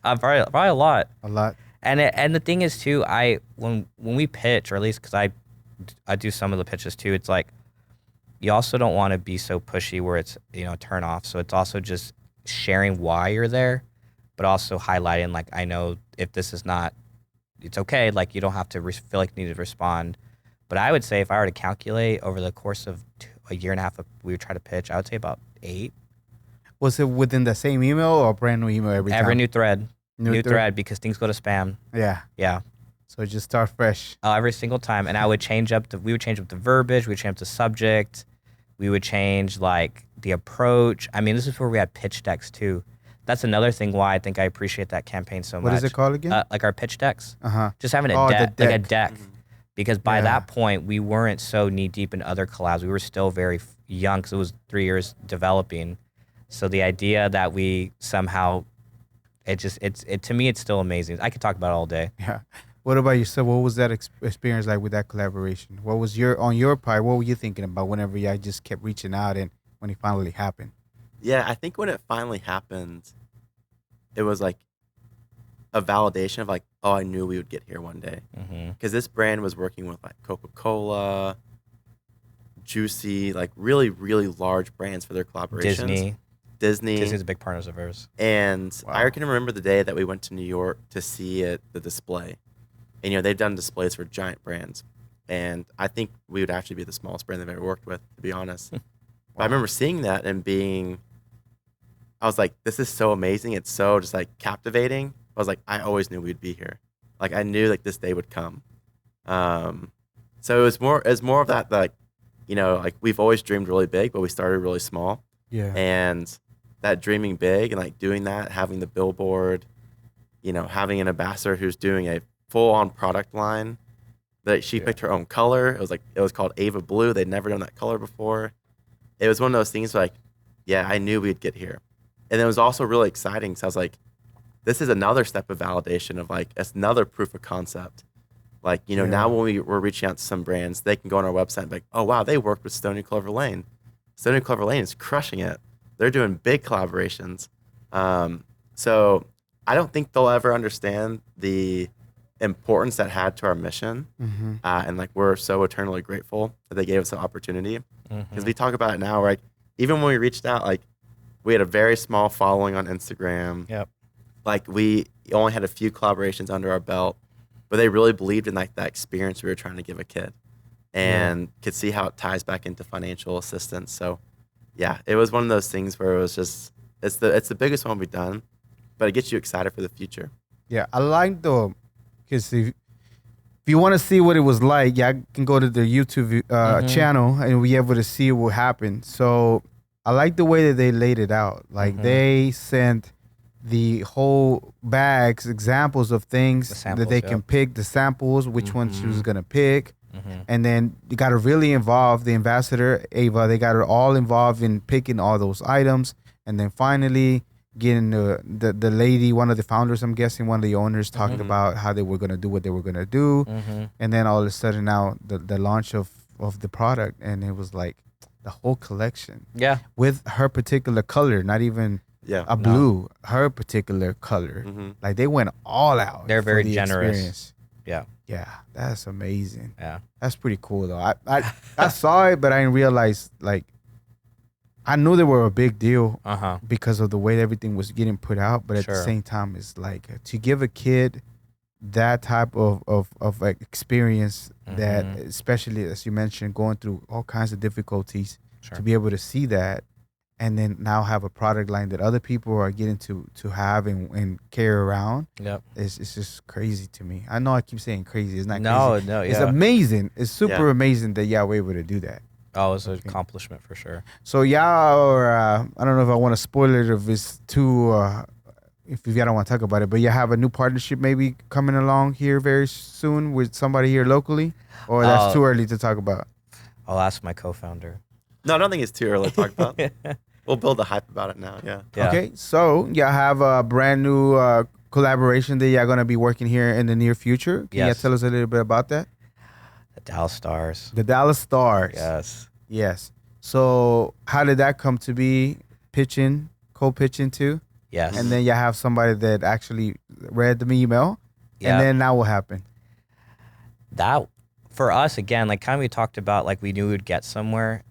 Probably a lot. A lot. And the thing is too, when we pitch, or at least because I do some of the pitches too, it's like you also don't want to be so pushy where it's, you know, turn off. So it's also just sharing why you're there, but also highlighting like, I know if this is not, it's okay. Like you don't have to feel like you need to respond. But I would say if I were to calculate over the course of a year and a half, we would try to pitch, I would say about 8. Was it within the same email or a brand new email every time? Every new thread. New thread, because things go to spam. Yeah. Yeah. So just start fresh. Every single time. And we would change up the verbiage, we would change up the subject, we would change like the approach. I mean, this is where we had pitch decks too. That's another thing why I think I appreciate that campaign so much. What is it called again? Like our pitch decks. Uh-huh. Just having Oh, the like a deck. deck. Because by that point, we weren't so knee deep in other collabs. We were still very young because it was 3 years developing. So the idea that we somehow, to me, it's still amazing. I could talk about it all day. Yeah. What about yourself? What was that experience like with that collaboration? What was on your part? What were you thinking about whenever y'all just kept reaching out and when it finally happened? Yeah, I think when it finally happened, it was like a validation of like, oh, I knew we would get here one day. Because this brand was working with like Coca-Cola, Juicy, like really, really large brands for their collaborations. Disney's big partners of ours. And I can remember the day that we went to New York to see the display. And, you know, they've done displays for giant brands. And I think we would actually be the smallest brand they've ever worked with, to be honest. But I remember seeing that and I was like, this is so amazing. It's so just like captivating. I was like, I always knew we'd be here. Like I knew like this day would come. So it was more of that, like, you know, like we've always dreamed really big, but we started really small. Yeah. And that dreaming big and like doing that, having the billboard, you know, having an ambassador who's doing a full on product line, That she picked her own color. It was called Ava Blue. They'd never done that color before. It was one of those things like, yeah, I knew we'd get here. And it was also really exciting. So I was like, this is another step of validation of like, it's another proof of concept. Like, you know, now when we're reaching out to some brands, they can go on our website and be like, oh, wow, they worked with Stony Clover Lane. Stony Clover Lane is crushing it. They're doing big collaborations. So I don't think they'll ever understand the importance that had to our mission. And like, we're so eternally grateful that they gave us an opportunity. Because we talk about it now, like, even when we reached out, like, we had a very small following on Instagram. Yep. Like, we only had a few collaborations under our belt, but they really believed in like that experience we were trying to give a kid, and could see how it ties back into financial assistance. So yeah, it was one of those things where it was just, it's the biggest one we've done, but it gets you excited for the future. Yeah, I like because if you want to see what it was like, I can go to the YouTube channel and be able to see what happened. So I like the way that they laid it out. Like they sent the whole bags, examples of things samples, that they can pick, the samples, which one she was going to pick. And then you got to really involve the ambassador, Ava. They got her all involved in picking all those items. And then finally getting the lady, one of the founders, I'm guessing, one of the owners, talking about how they were going to do what they were going to do. And then all of a sudden now the launch of the product. And it was like the whole collection. Yeah. With her particular color, not even a blue, her particular color. Like they went all out. They're very generous. Experience. Yeah. Yeah, that's amazing. Yeah. That's pretty cool though. I saw it, but I didn't realize, like, I knew they were a big deal because of the way everything was getting put out. But at the same time, it's like to give a kid that type of like experience that, especially as you mentioned, going through all kinds of difficulties, to be able to see that and then now have a product line that other people are getting to have and carry around. Yep. It's just crazy to me. I know I keep saying crazy. It's not crazy. No, it's amazing. It's super amazing that y'all were able to do that. Oh, it's an accomplishment for sure. So y'all are, I don't know if I want to spoil it, if it's too, if y'all don't want to talk about it, but you have a new partnership maybe coming along here very soon with somebody here locally, or that's too early to talk about? I'll ask my co-founder. No, I don't think it's too early to talk about. We'll build a hype about it now. Yeah. Okay, so y'all have a brand new collaboration that y'all gonna be working here in the near future. Can you tell us a little bit about that? The Dallas Stars. The Dallas Stars. Yes. Yes. So how did that come to be? Co-pitching too? Yes. And then you have somebody that actually read the email. Yeah. And then now what happened? That, for us, again, like kind of we talked about, like we knew we would get somewhere.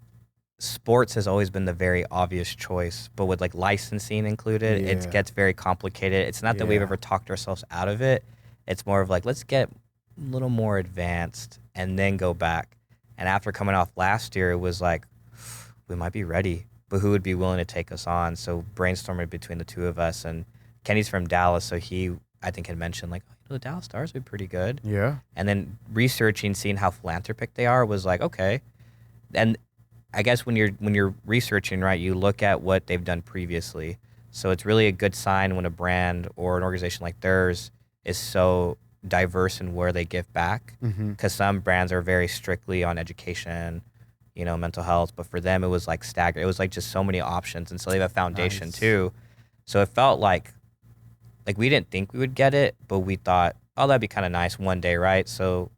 Sports has always been the very obvious choice, but with like licensing included, it gets very complicated. It's not that we've ever talked ourselves out of it. It's more of like, let's get a little more advanced and then go back. And after coming off last year, it was like, we might be ready, but who would be willing to take us on? So brainstorming between the two of us, and Kenny's from Dallas, so he, I think, had mentioned like, the Dallas Stars would be pretty good. Yeah. And then researching, seeing how philanthropic they are was like, okay. And I guess when you're researching, right, you look at what they've done previously. So it's really a good sign when a brand or an organization like theirs is so diverse in where they give back. Because some brands are very strictly on education, you know, mental health. But for them, it was like staggered. It was like just so many options. And so they have a foundation too. So it felt like we didn't think we would get it, but we thought, oh, that'd be kind of nice one day, right? So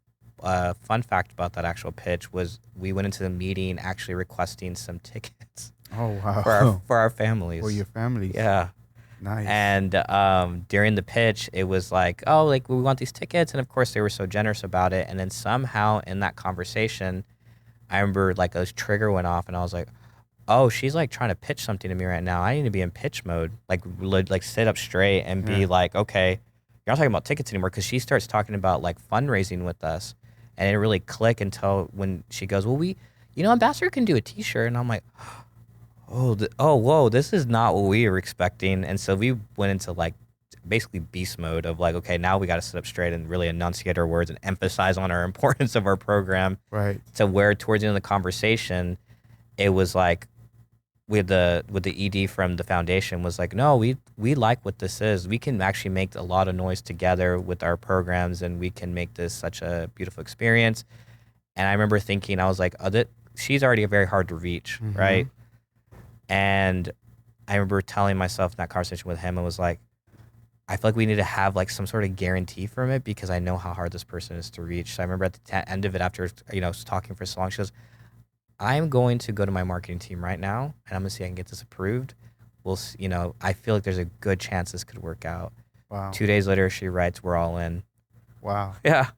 fun fact about that actual pitch was we went into the meeting actually requesting some tickets. Oh, wow. For our families. For your families. Yeah. Nice. And during the pitch, it was like, oh, like we want these tickets. And of course, they were so generous about it. And then somehow in that conversation, I remember like a trigger went off and I was like, oh, she's like trying to pitch something to me right now. I need to be in pitch mode, like sit up straight and be like, okay, you're not talking about tickets anymore. Because she starts talking about like fundraising with us. And it didn't really click until when she goes, well, Ambassador can do a T-shirt. And I'm like, whoa, this is not what we were expecting. And so we went into like basically beast mode of like, okay, now we got to sit up straight and really enunciate our words and emphasize on our importance of our program. Right. So where towards the end of the conversation, it was like, with the ED from the foundation was like, no, we like what this is. We can actually make a lot of noise together with our programs, and we can make this such a beautiful experience. And I remember thinking, I was like, she's already very hard to reach, right? And I remember telling myself in that conversation with him, I was like, I feel like we need to have like some sort of guarantee from it, because I know how hard this person is to reach. So I remember at the end of it, after talking for so long, she goes, I'm going to go to my marketing team right now, and I'm gonna see if I can get this approved. I feel like there's a good chance this could work out. Wow. 2 days later, she writes, we're all in. Wow. Yeah.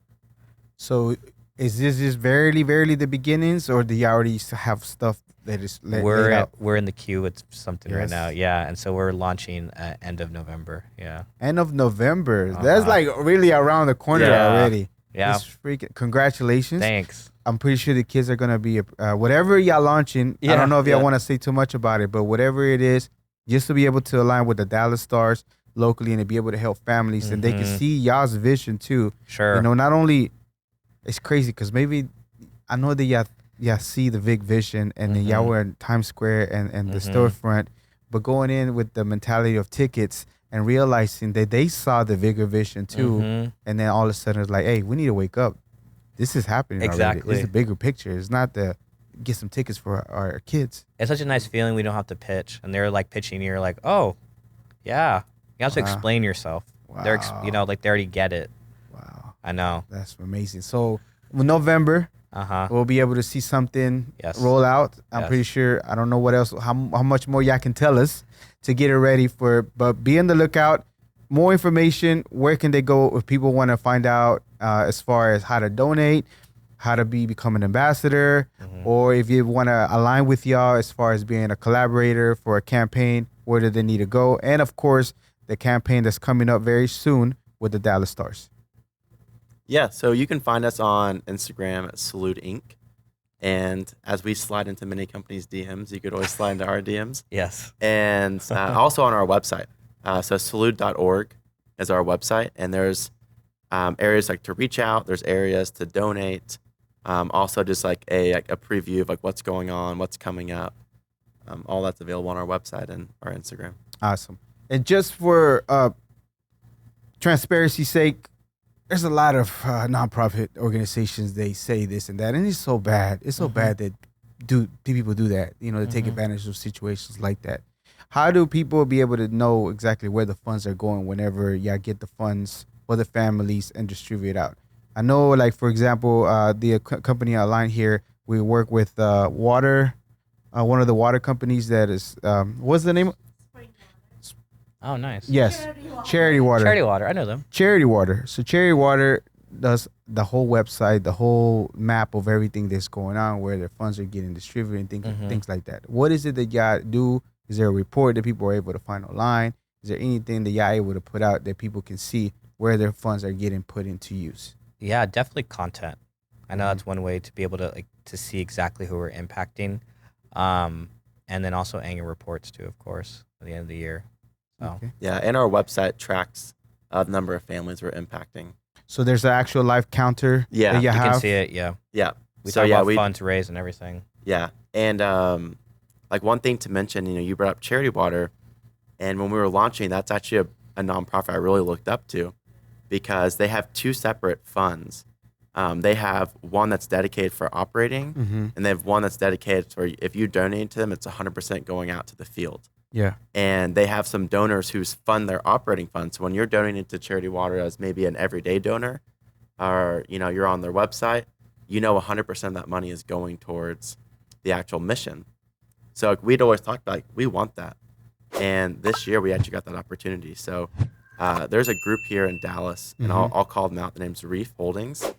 So is this just very the beginnings, or do you already have stuff that is laid out? We're in the queue with something right Yes. now. Yeah. And so we're launching end of November. Yeah. End of November. That's like really around the corner Yeah. already. Yeah. It's freaking congratulations. Thanks. I'm pretty sure the kids are gonna be whatever y'all launching. I don't know if y'all want to say too much about it, but whatever it is, just to be able to align with the Dallas Stars locally and to be able to help families, and they can see y'all's vision too. Sure. Not only it's crazy because maybe I know that y'all see the big vision, and then y'all were in Times Square and the storefront, but going in with the mentality of tickets and realizing that they saw the bigger vision too, and then all of a sudden it's like, hey, we need to wake up. This is happening already. Exactly. It's a bigger picture. It's not the get some tickets for our kids. It's such a nice feeling we don't have to pitch. And they're like pitching, you're like, oh, yeah. You have to explain yourself. They're, like they already get it. Wow. I know. That's amazing. So November, we'll be able to see something roll out. I'm pretty sure. I don't know what else, how much more y'all can tell us to get it ready for, but be on the lookout. More information, where can they go if people want to find out as far as how to donate, how to become an ambassador, or if you want to align with y'all as far as being a collaborator for a campaign, where do they need to go? And of course, the campaign that's coming up very soon with the Dallas Stars. Yeah, so you can find us on Instagram at Salood Inc. And as we slide into many companies' DMs, you could always slide into our DMs. Yes. And also on our website. So salood.org is our website. And there's areas like to reach out. There's areas to donate. Also just like a preview of like what's going on, what's coming up. All that's available on our website and our Instagram. Awesome. And just for transparency's sake, there's a lot of nonprofit organizations, they say this and that, and it's so bad. It's so bad that people do that, they take advantage of situations like that. How do people be able to know exactly where the funds are going whenever y'all get the funds for the families and distribute out? I know, like, for example, the company outlined here, we work with water, one of the water companies that is, what's the name? Oh, nice. Yes, Charity Water. Charity Water, I know them. Charity Water. So Charity Water does the whole website, the whole map of everything that's going on, where their funds are getting distributed and things like that. What is it that y'all do? Is there a report that people are able to find online? Is there anything that y'all able to put out that people can see where their funds are getting put into use? Yeah, definitely content. I know that's one way to be able to see exactly who we're impacting. And then also annual reports too, of course, at the end of the year. So. Okay. Yeah, and our website tracks the number of families we're impacting. So there's an actual live counter that you You have? can see it, yeah. Yeah. We talk about funds raised and everything. Yeah, and like one thing to mention, you brought up Charity Water, and when we were launching, that's actually a nonprofit I really looked up to, because they have two separate funds. They have one that's dedicated for operating, and they have one that's dedicated for if you donate to them, it's 100% going out to the field. Yeah. And they have some donors who fund their operating fund. So when you're donating to Charity Water as maybe an everyday donor, or you're on their website, 100% of that money is going towards the actual mission. So we'd always talk about we want that, and this year we actually got that opportunity. So there's a group here in Dallas, and I'll call them out. The name's Reef Holdings,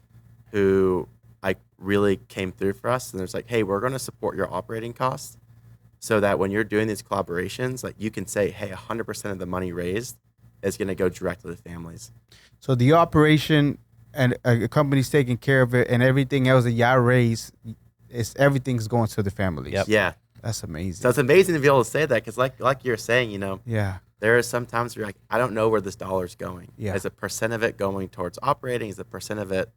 who really came through for us. And there's like, hey, we're going to support your operating costs, so that when you're doing these collaborations, you can say, hey, 100% of the money raised is going to go directly to families. So the operation and a company's taking care of it, and everything else that y'all raise, everything's going to the families. Yep. Yeah. That's amazing. So it's amazing to be able to say that, because like you're saying, yeah. there are some times where you're like, I don't know where this dollar's going. Yeah. Is a percent of it going towards operating? Is a percent of it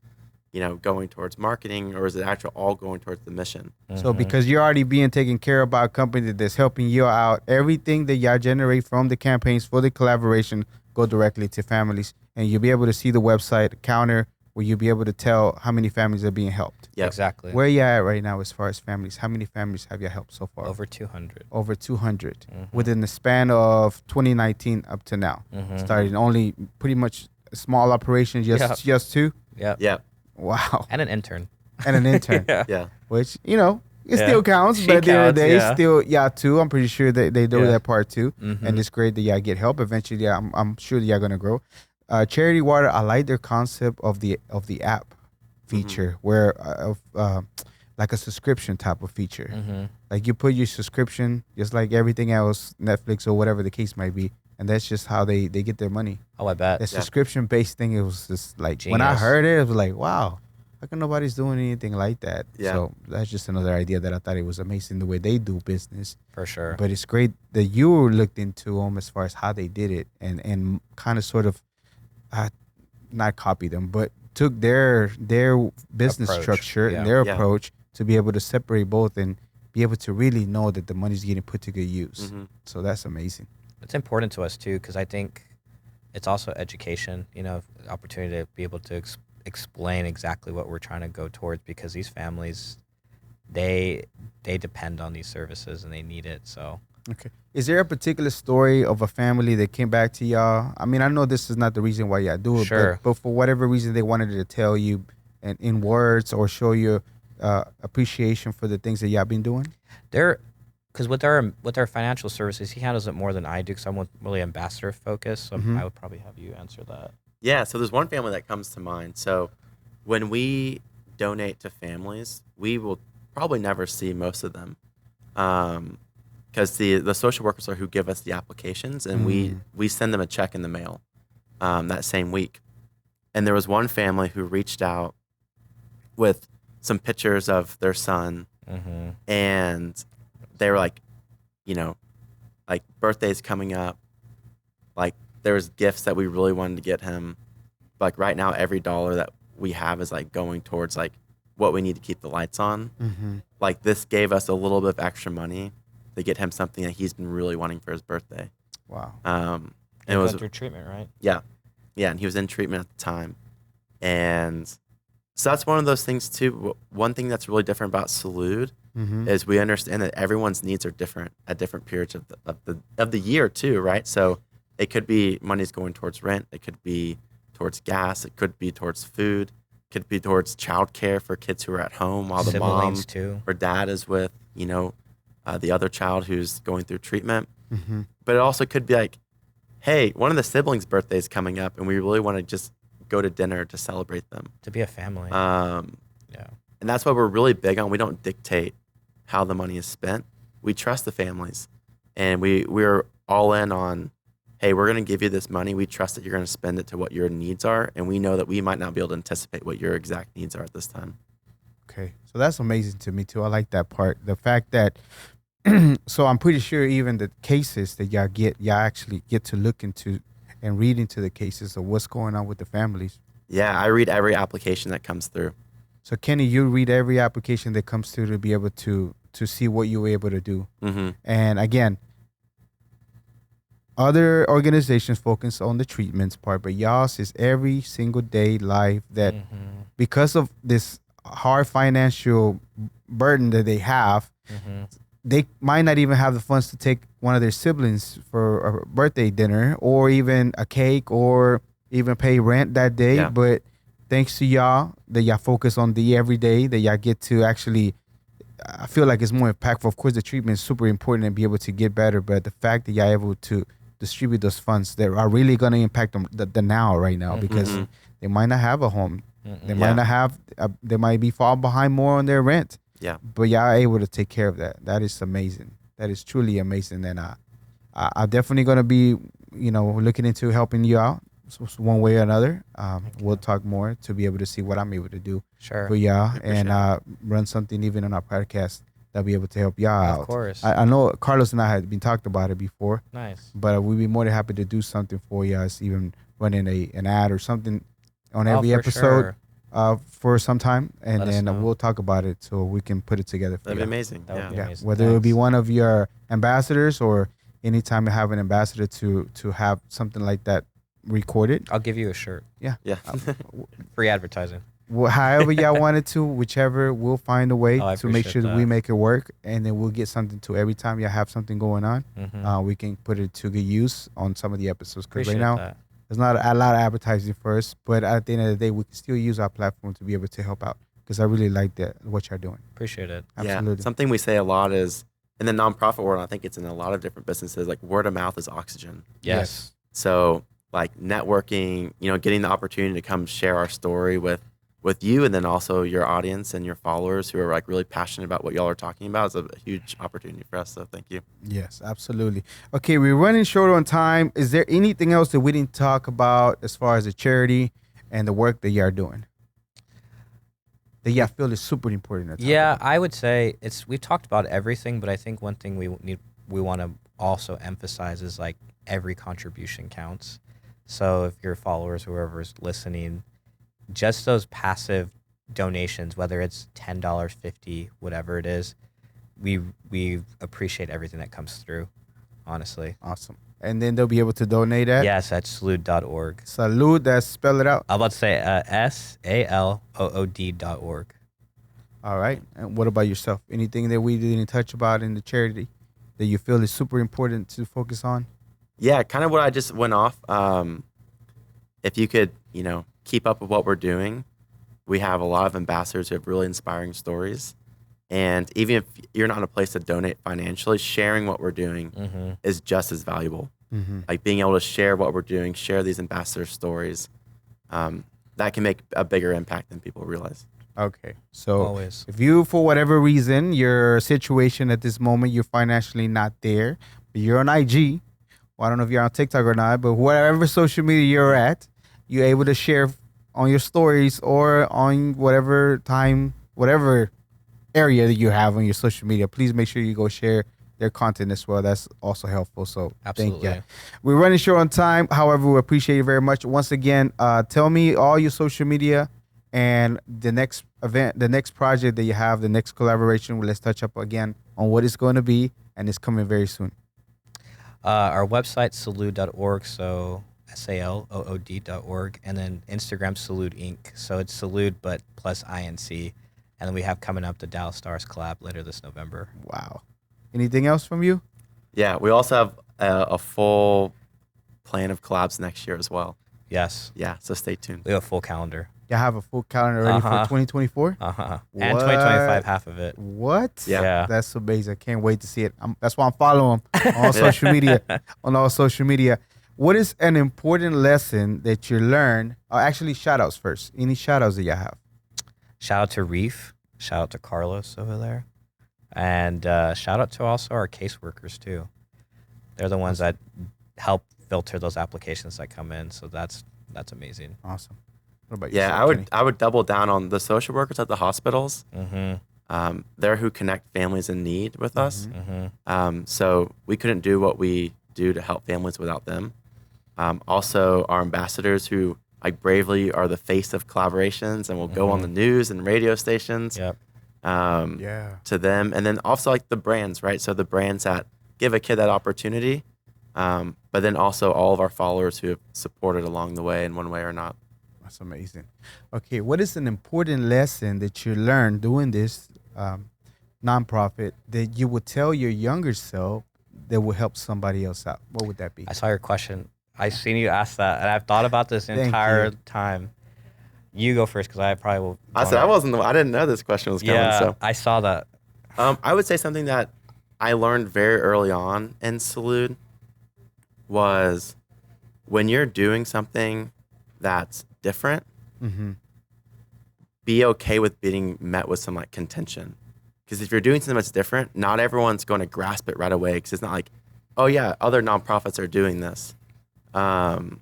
going towards marketing, or is it actually all going towards the mission? So because you're already being taken care of by a company that's helping you out, everything that y'all generate from the campaigns for the collaboration go directly to families, and you'll be able to see the website counter where you'll be able to tell how many families are being helped. Yep. Exactly. Where you at right now as far as families? How many families have you helped so far? Over 200. Over 200 within the span of 2019 up to now. Starting only pretty much a small operation, just two. Yeah. Yeah. Wow. And an intern. And an intern. Yeah. Which, it still counts, She but at the end of the day, counts, still, too. I'm pretty sure that they do Yeah. that part too. And it's great that y'all get help. Eventually, I'm sure that y'all going to grow. Charity Water, I like their concept of the app feature where like a subscription type of feature. Like you put your subscription, just like everything else, Netflix or whatever the case might be. And that's just how they get their money. Oh, I bet. The subscription-based thing, it was just like, when I Genius. heard it, it was like, wow, how come nobody's doing anything like that? Yeah. So that's just another idea that I thought it was amazing the way they do business. For sure. But it's great that you looked into them as far as how they did it and kind of sort of not copy them, but took their business Approach, structure yeah. and their Yeah. approach to be able to separate both and be able to really know that the money's getting put to good use. So that's amazing. It's important to us too, because I think it's also education, opportunity to be able to explain exactly what we're trying to go towards, because these families, they depend on these services and they need it. So Okay. Is there a particular story of a family that came back to y'all? I mean, I know this is not the reason why y'all do it, Sure. but for whatever reason they wanted to tell you in words or show you appreciation for the things that y'all been doing? because with our financial services, he handles it more than I do, because I'm really ambassador focused. So I would probably have you answer that. Yeah, so there's one family that comes to mind. So when we donate to families, we will probably never see most of them, because the social workers are who give us the applications, and we send them a check in the mail that same week. And there was one family who reached out with some pictures of their son, and they were like, like birthday's coming up, like there was gifts that we really wanted to get him. Like right now, every dollar that we have is like going towards like what we need to keep the lights on. Like this gave us a little bit of extra money to get him something that he's been really wanting for his birthday. Wow. And It it was through treatment, right? yeah, and he was in treatment at the time, and so that's one of those things too. One thing that's really different about Salood is we understand that everyone's needs are different at different periods of the year too, right? So it could be money's going towards rent, it could be towards gas, it could be towards food, it could be towards childcare for kids who are at home while the mom Siblings too. or dad is with the other child who's going through treatment. But it also could be like, hey, one of the siblings' birthday is coming up, and we really want to just go to dinner to celebrate them. To be a family. Yeah. And that's what we're really big on. We don't dictate how the money is spent. We trust the families, and we're all in on, hey, we're going to give you this money. We trust that you're going to spend it to what your needs are, and we know that we might not be able to anticipate what your exact needs are at this time. Okay. So that's amazing to me too. I like that part. The fact that so I'm pretty sure even the cases that y'all actually get to look into and read into the cases of what's going on with the families. Yeah, I read every application that comes through. So Kenny, you read every application that comes through to be able to see what you were able to do. And again, other organizations focus on the treatments part, but y'all's is every single day life that because of this hard financial burden that they have, they might not even have the funds to take one of their siblings for a birthday dinner or even a cake or even pay rent that day. Yeah. But thanks to y'all, that y'all focus on the everyday, that y'all get to actually, I feel like it's more impactful. Of course, the treatment is super important and be able to get better, but the fact that y'all able to distribute those funds that are really going to impact them the now right now, because they might not have a home. They might not have, they might be fall behind more on their rent. Yeah. But y'all are able to take care of that. That is amazing. That is truly amazing. And I'm definitely going to be, looking into helping you out one way or another. We'll talk more to be able to see what I'm able to do for y'all and run something even on our podcast that'll be able to help y'all out. Of course. I know Carlos and I had been talked about it before. Nice. But we'd be more than happy to do something for you, even running an ad or something on every episode. Sure. for some time, and Let us then know. we'll talk about it so we can put it together for That'd be you. amazing. That would Yeah. be Yeah, amazing. whether it be Thanks. one of your ambassadors or anytime you have an ambassador to have something like that recorded. I'll give you a shirt. Yeah. Free advertising. Well, however y'all wanted to, whichever, we'll find a way Oh, I to make appreciate sure that we that. make it work, and then we'll get something to every time y'all have something going on. Mm-hmm. We can put it to good use on some of the episodes because Appreciate right now that. there's not a lot of advertising for us, but at the end of the day, we can still use our platform to be able to help out because I really like that what y'all doing. Appreciate it. Absolutely. Yeah. Something we say a lot is in the nonprofit world, I think it's in a lot of different businesses, like word of mouth is oxygen. Yes. So like networking, getting the opportunity to come share our story with you and then also your audience and your followers who are like really passionate about what y'all are talking about is a huge opportunity for us. So thank you. Yes, absolutely. Okay, we're running short on time. Is there anything else that we didn't talk about as far as the charity and the work that you are doing that y'all feel is super important? To talk Yeah, about? I would say we've talked about everything, but I think one thing we want to also emphasize is like every contribution counts. So if your followers, whoever's listening, just those passive donations, whether it's $10, $50, whatever it is, we appreciate everything that comes through, honestly. Awesome. And then they'll be able to donate at Yes, at salood.org. Salood. That's spell it out. I'm about to say SALOOD.org. All right. And what about yourself? Anything that we didn't touch about in the charity that you feel is super important to focus on? Yeah, kind of what I just went off. If you could, keep up with what we're doing, we have a lot of ambassadors who have really inspiring stories. And even if you're not in a place to donate financially, sharing what we're doing Mm-hmm. is just as valuable. Mm-hmm. Like being able to share what we're doing, share these ambassador stories, that can make a bigger impact than people realize. Okay. So Always. if you, for whatever reason, your situation at this moment, you're financially not there, but you're on IG, well, I don't know if you're on TikTok or not, but whatever social media you're at, you're able to share on your stories or on whatever area that you have on your social media. Please make sure you go share their content as well. That's also helpful. So Absolutely. thank you. We're running short on time. However, we appreciate you very much. Once again, tell me all your social media and the next event, the next project that you have, the next collaboration. Let's touch up again on what it's going to be, and it's coming very soon. Our website, salood.org, so SALOOD.org, and then Instagram, Salood Inc. So it's Salood, but plus INC. And then we have coming up the Dallas Stars collab later this November. Wow. Anything else from you? Yeah, we also have a full plan of collabs next year as well. Yes, Yeah, so stay tuned. we have a full calendar. You have a full calendar ready for Uh-huh. 2024? And What? 2025, half of it. What? Yeah. That's amazing. I can't wait to see it. That's why I'm following him on social media. On all social media. What is an important lesson that you learned? Actually, shout outs first. Any shout outs that you have? Shout out to Reef. Shout out to Carlos over there. And shout out to also our caseworkers, too. They're the ones that help filter those applications that come in. So that's amazing. Awesome. What about Yeah, yourself, Kenny? I would double down on the social workers at the hospitals. Mm-hmm. They're who connect families in need with us. Mm-hmm. So we couldn't do what we do to help families without them. Also, our ambassadors who like bravely are the face of collaborations and will go on the news and radio stations. Yep. Yeah. To them, and then also like the brands, right? So the brands that give a kid that opportunity, but then also all of our followers who have supported along the way in one way or not. That's amazing. Okay, what is an important lesson that you learned doing this nonprofit that you would tell your younger self that will help somebody else out? What would that be? I saw your question. I seen you ask that, and I've thought about this Thank entire you. time. You go first because I probably will. I said I didn't know this question was coming. Yeah, So I saw that. I would say something that I learned very early on in Salood was when you're doing something that's different, Mm-hmm. be okay with being met with some like contention. Because if you're doing something that's different, not everyone's going to grasp it right away. Because it's not like, oh yeah, other nonprofits are doing this, and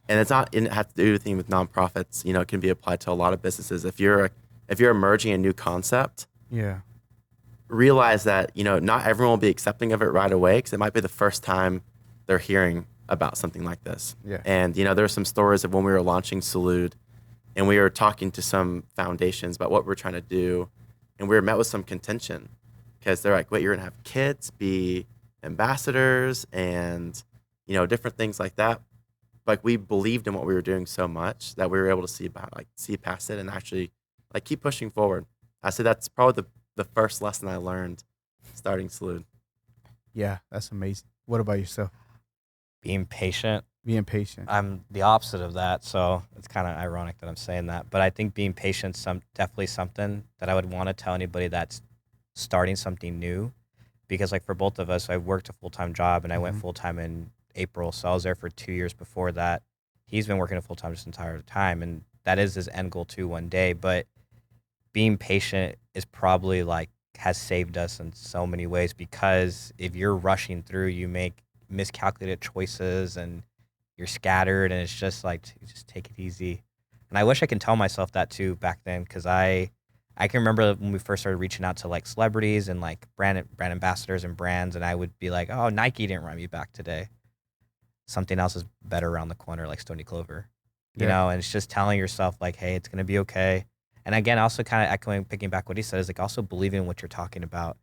it doesn't have to do anything with nonprofits. It can be applied to a lot of businesses. If you're emerging a new concept, Yeah. realize that not everyone will be accepting of it right away because it might be the first time they're hearing about something like this. Yeah. And there's some stories of when we were launching Salood, and we were talking to some foundations about what we're trying to do, and we were met with some contention because they're like, wait, you're gonna have kids be ambassadors and different things like that. Like, we believed in what we were doing so much that we were able to see past it and actually like keep pushing forward. I said that's probably the first lesson I learned starting Salood. Yeah, that's amazing. What about yourself? Being patient. Being patient. I'm the opposite of that, so it's kind of ironic that I'm saying that. But I think being patient definitely something that I would want to tell anybody that's starting something new, because like for both of us, I worked a full-time job and I went full-time in April, so I was there for 2 years before that. He's been working a full-time this entire time, and that is his end goal too one day. But being patient is probably like has saved us in so many ways, because if you're rushing through, you make miscalculated choices and you're scattered, and it's just like, just take it easy. And I wish I could tell myself that too back then, because I can remember when we first started reaching out to like celebrities and like brand ambassadors and brands, and I would be like, oh, Nike didn't write me back today. Something else is better around the corner, like Stony Clover, you know. And it's just telling yourself like, hey, it's gonna be okay. And again, also kind of echoing, picking back what he said, is like also believing in what you're talking about,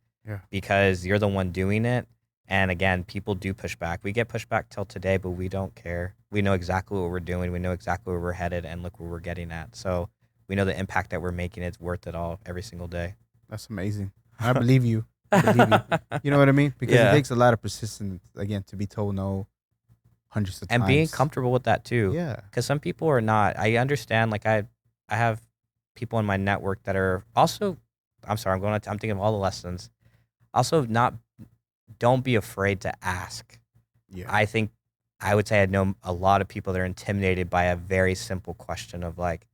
because you're the one doing it. And again, people do push back. We get pushed back till today, but we don't care. We know exactly what we're doing. We know exactly where we're headed, and look where we're getting at. So we know the impact that we're making. It's worth it all every single day. That's amazing. I believe you. I believe you. You know what I mean? Because it takes a lot of persistence, again, to be told no hundreds of times. And being comfortable with that too. Yeah. Because some people are not. I understand. Like I have people in my network that are also, I'm thinking of all the lessons. Also don't be afraid to ask. Yeah. I would say I know a lot of people that are intimidated by a very simple question of like,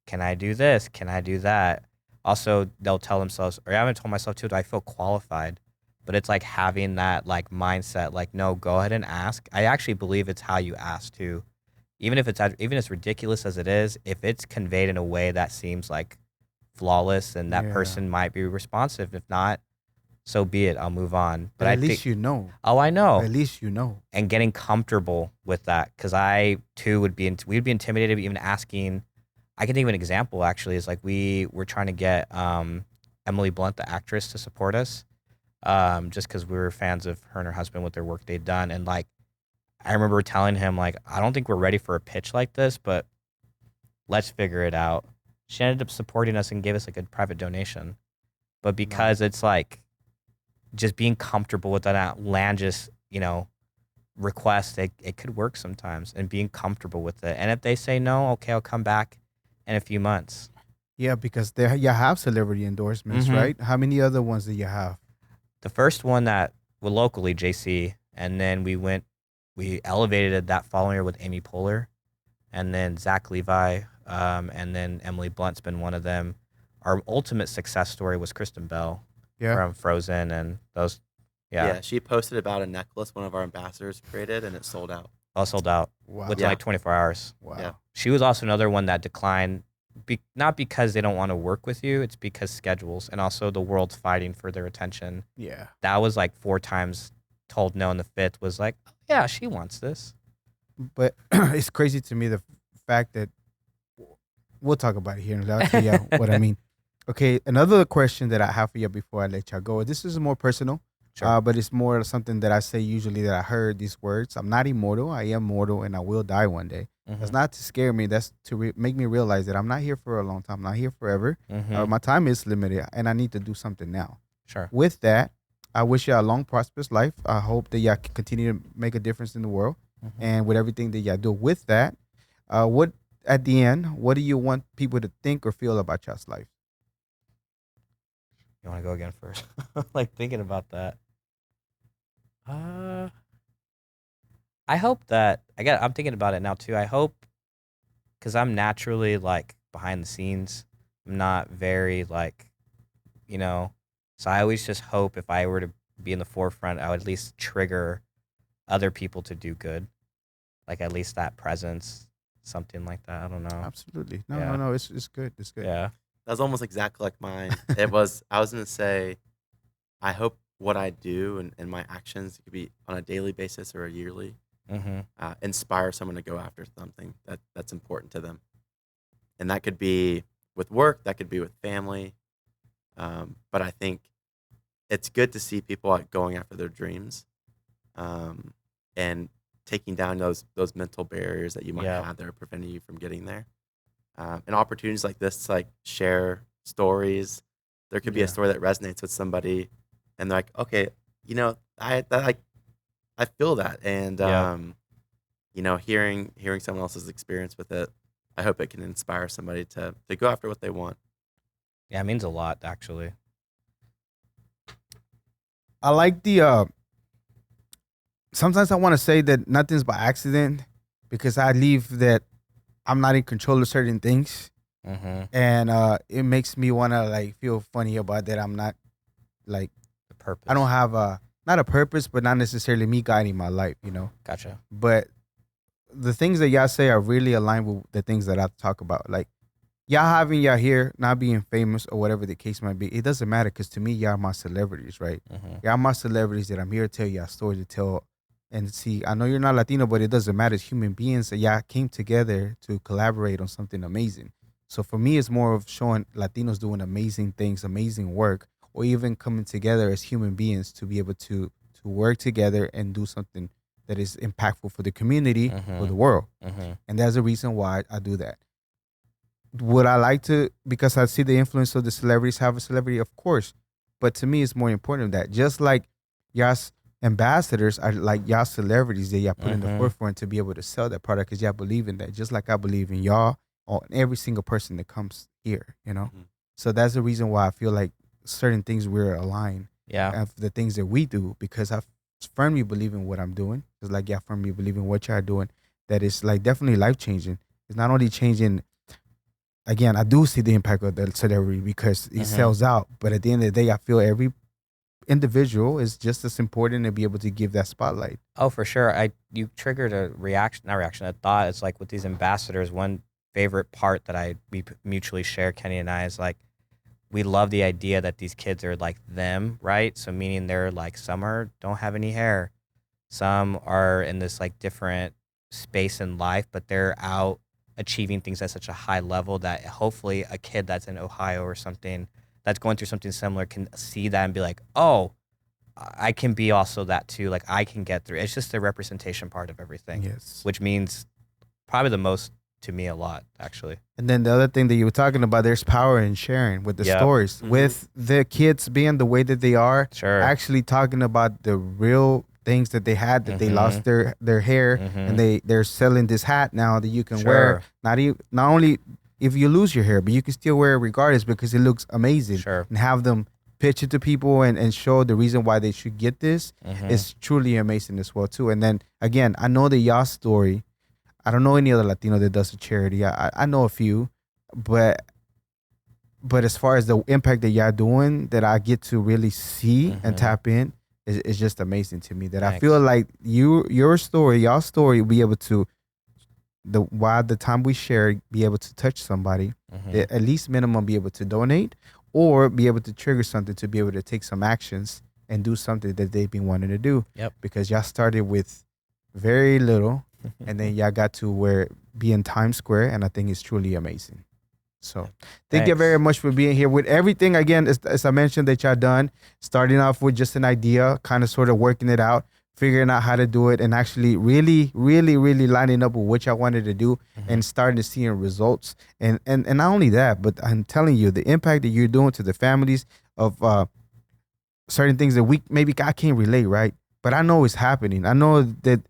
can I do this? Can I do that? Also, they'll tell themselves, or I haven't told myself too, do I feel qualified? But it's like having that like mindset, like, no, go ahead and ask. I actually believe it's how you ask too. Even as ridiculous as it is, if it's conveyed in a way that seems like flawless, and that person might be responsive. If not, so be it. I'll move on. But at least you know. Oh, I know. At least you know. And getting comfortable with that, because I too we'd be intimidated even asking. I can think of an example actually. Is like we were trying to get Emily Blunt, the actress, to support us, just because we were fans of her and her husband, what their work they'd done, and like I remember telling him like, I don't think we're ready for a pitch like this, but let's figure it out. She ended up supporting us and gave us like a private donation, but because it's like just being comfortable with that outlandish, request, it could work sometimes, and being comfortable with it. And if they say no, okay, I'll come back in a few months. Yeah, because you have celebrity endorsements, right? How many other ones do you have? The first one that was locally, JC, and then we elevated it that following year with Amy Poehler, and then Zach Levi, and then Emily Blunt's been one of them. Our ultimate success story was Kristen Bell from Frozen, and those. Yeah, she posted about a necklace one of our ambassadors created, and it sold out. All sold out within like 24 hours. Wow. Yeah. She was also another one that declined, not because they don't want to work with you, it's because schedules, and also the world's fighting for their attention. Yeah. That was like 4 times told no, and the 5th was like, oh, yeah, she wants this. But it's crazy to me the fact that we'll talk about it here and I'll tell you what I mean. Okay, another question that I have for you before I let y'all go. This is more personal. Sure. But it's more something that I say usually, that I heard these words. I'm not immortal. I am mortal, and I will die one day. That's not to scare me. That's to make me realize that I'm not here for a long time. I'm not here forever. My time is limited, and I need to do something now. Sure. With that, I wish you a long, prosperous life. I hope that y'all can continue to make a difference in the world, and with everything that y'all do. With that, at the end, what do you want people to think or feel about y'all's life? You want to go again first? Like thinking about that. I hope that I'm thinking about it now too. I hope, because I'm naturally like behind the scenes. I'm not very like, so I always just hope if I were to be in the forefront, I would at least trigger other people to do good. Like at least that presence, something like that. I don't know. Absolutely. No. It's good. It's good. Yeah. That was almost exactly like mine. I was going to say, I hope what I do and my actions, it could be on a daily basis or a yearly, inspire someone to go after something that's important to them. And that could be with work, that could be with family. But I think it's good to see people like going after their dreams, and taking down those mental barriers that you might Yeah. have that are preventing you from getting there. And opportunities like this to like share stories. There could be Yeah. a story that resonates with somebody, and they're like, okay, I feel that, and Yeah. hearing someone else's experience with it, I hope it can inspire somebody to go after what they want. Yeah, it means a lot, actually. I like the. Sometimes I want to say that nothing's by accident because I believe that I'm not in control of certain things, Mm-hmm. and it makes me want to like feel funny about that. I'm not like The purpose. I don't have not a purpose, but not necessarily me guiding my life, you know. Gotcha. But the things that y'all say are really aligned with the things that I talk about. Like y'all having y'all here, not being famous or whatever the case might be, it doesn't matter because to me, y'all my celebrities, right? Mm-hmm. Y'all my celebrities that I'm here to tell y'all stories to tell. And see, I know you're not Latino, but it doesn't matter. As human beings, that y'all came together to collaborate on something amazing. So for me, it's more of showing Latinos doing amazing things, amazing work, or even coming together as human beings to be able to work together and do something that is impactful for the community, for Mhm. the world. Mm-hmm. And there's a reason why I do that. Would I like to, because I see the influence of the celebrities have a celebrity? Of course. But to me, it's more important than that. Just like y'all's ambassadors are like y'all celebrities that y'all put in the Mhm. forefront to be able to sell that product because y'all believe in that. Just like I believe in y'all or every single person that comes here, you know? Mhm. So that's the reason why I feel like certain things we're aligned Yeah. of the things that we do because I firmly believe in what I'm doing. It's like y'all firmly believe in what y'all doing. That is like definitely life changing. It's not only changing. Again, I do see the impact of the celebrity because it Mhm. sells out. But at the end of the day, I feel every individual is just as important to be able to give that spotlight. Oh, for sure. You triggered a thought. It's like with these ambassadors, one favorite part that we mutually share, Kenny and I, is like we love the idea that these kids are like them, right? So meaning they're like don't have any hair, some are in this like different space in life, but they're out achieving things at such a high level that hopefully a kid that's in Ohio or something that's going through something similar can see that and be like, oh, I can be also that too. Like I can get through. It's just the representation part of everything, Yes. which means probably the most to me a lot, actually. And then the other thing that you were talking about, there's power in sharing with the Yep. stories, Mhm. with the kids being the way that they are, Sure. actually talking about the real things that they had, that they Mhm. lost their hair, Mhm. and they're selling this hat now that you can wear. Sure. Not only if you lose your hair, but you can still wear it regardless because it looks amazing. Sure. And have them pitch it to people and show the reason why they should get this Mhm. is truly amazing as well too. And then again, I know the y'all story. I don't know any other Latino that does a charity. I know a few, but as far as the impact that y'all doing, that I get to really see and Mhm. tap in, is just amazing to me. That I Thanks. feel like your story, y'all story, will be able to while the time we share, be able to touch somebody, Mhm. at least minimum be able to donate or be able to trigger something to be able to take some actions and do something that they've been wanting to do. Yep. Because y'all started with very little and then y'all got to where be in Times Square, and I think it's truly amazing. So thank you Thanks. very much for being here with everything. Again, as I mentioned that y'all done, starting off with just an idea, kind of sort of working it out, figuring out how to do it, and actually really, really, really lining up with what y'all wanted to do and starting to see results. And not only that, but I'm telling you, the impact that you're doing to the families of certain things that I can't relate, right? But I know it's happening. I know that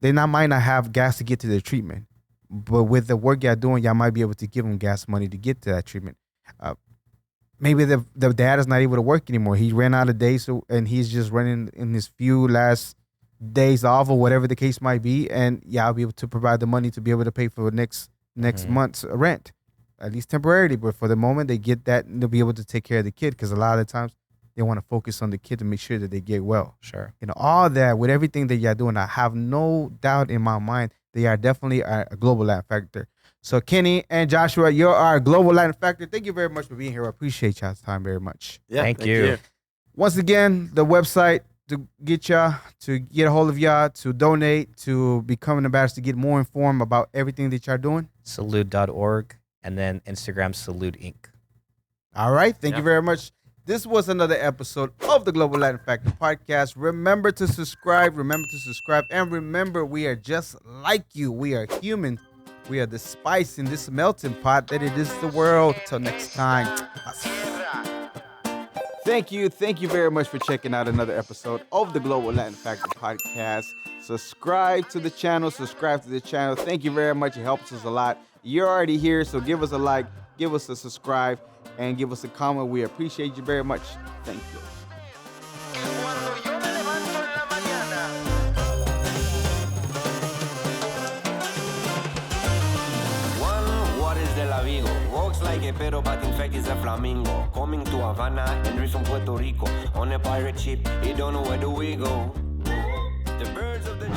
they might not have gas to get to their treatment, but with the work y'all doing, y'all might be able to give them gas money to get to that treatment. Maybe the dad is not able to work anymore. He ran out of days, and he's just running in his few last days off or whatever the case might be, and y'all be able to provide the money to be able to pay for next month's rent, at least temporarily. But for the moment, they get that and they'll be able to take care of the kid, because a lot of the times they want to focus on the kid to make sure that they get well. Sure. You know, all that with everything that y'all doing, I have no doubt in my mind they are definitely a global Latin factor. So Kenny and Joshua, you're our global Latin factor. Thank you very much for being here. I appreciate y'all's time very much. Yeah, Thank you. Once again, the website to get y'all, to get a hold of y'all, to donate, to become an ambassador, to get more informed about everything that y'all doing. Salood.org. and then Instagram Salood Inc. All right. Thank you Yeah. very much. This was another episode of the Global Latin Factor podcast. Remember to subscribe. And remember, we are just like you. We are human. We are the spice in this melting pot that it is the world. Till next time. Thank you very much for checking out another episode of the Global Latin Factor podcast. Subscribe to the channel. Thank you very much. It helps us a lot. You're already here, so give us a like, give us a subscribe, and give us a comment. We appreciate you very much. Thank you. What is the la Vigo? Walks like a pero but in fact is a flamingo. Coming to Havana and reach from Puerto Rico. On a pirate ship, you don't know where do we go. The birds of the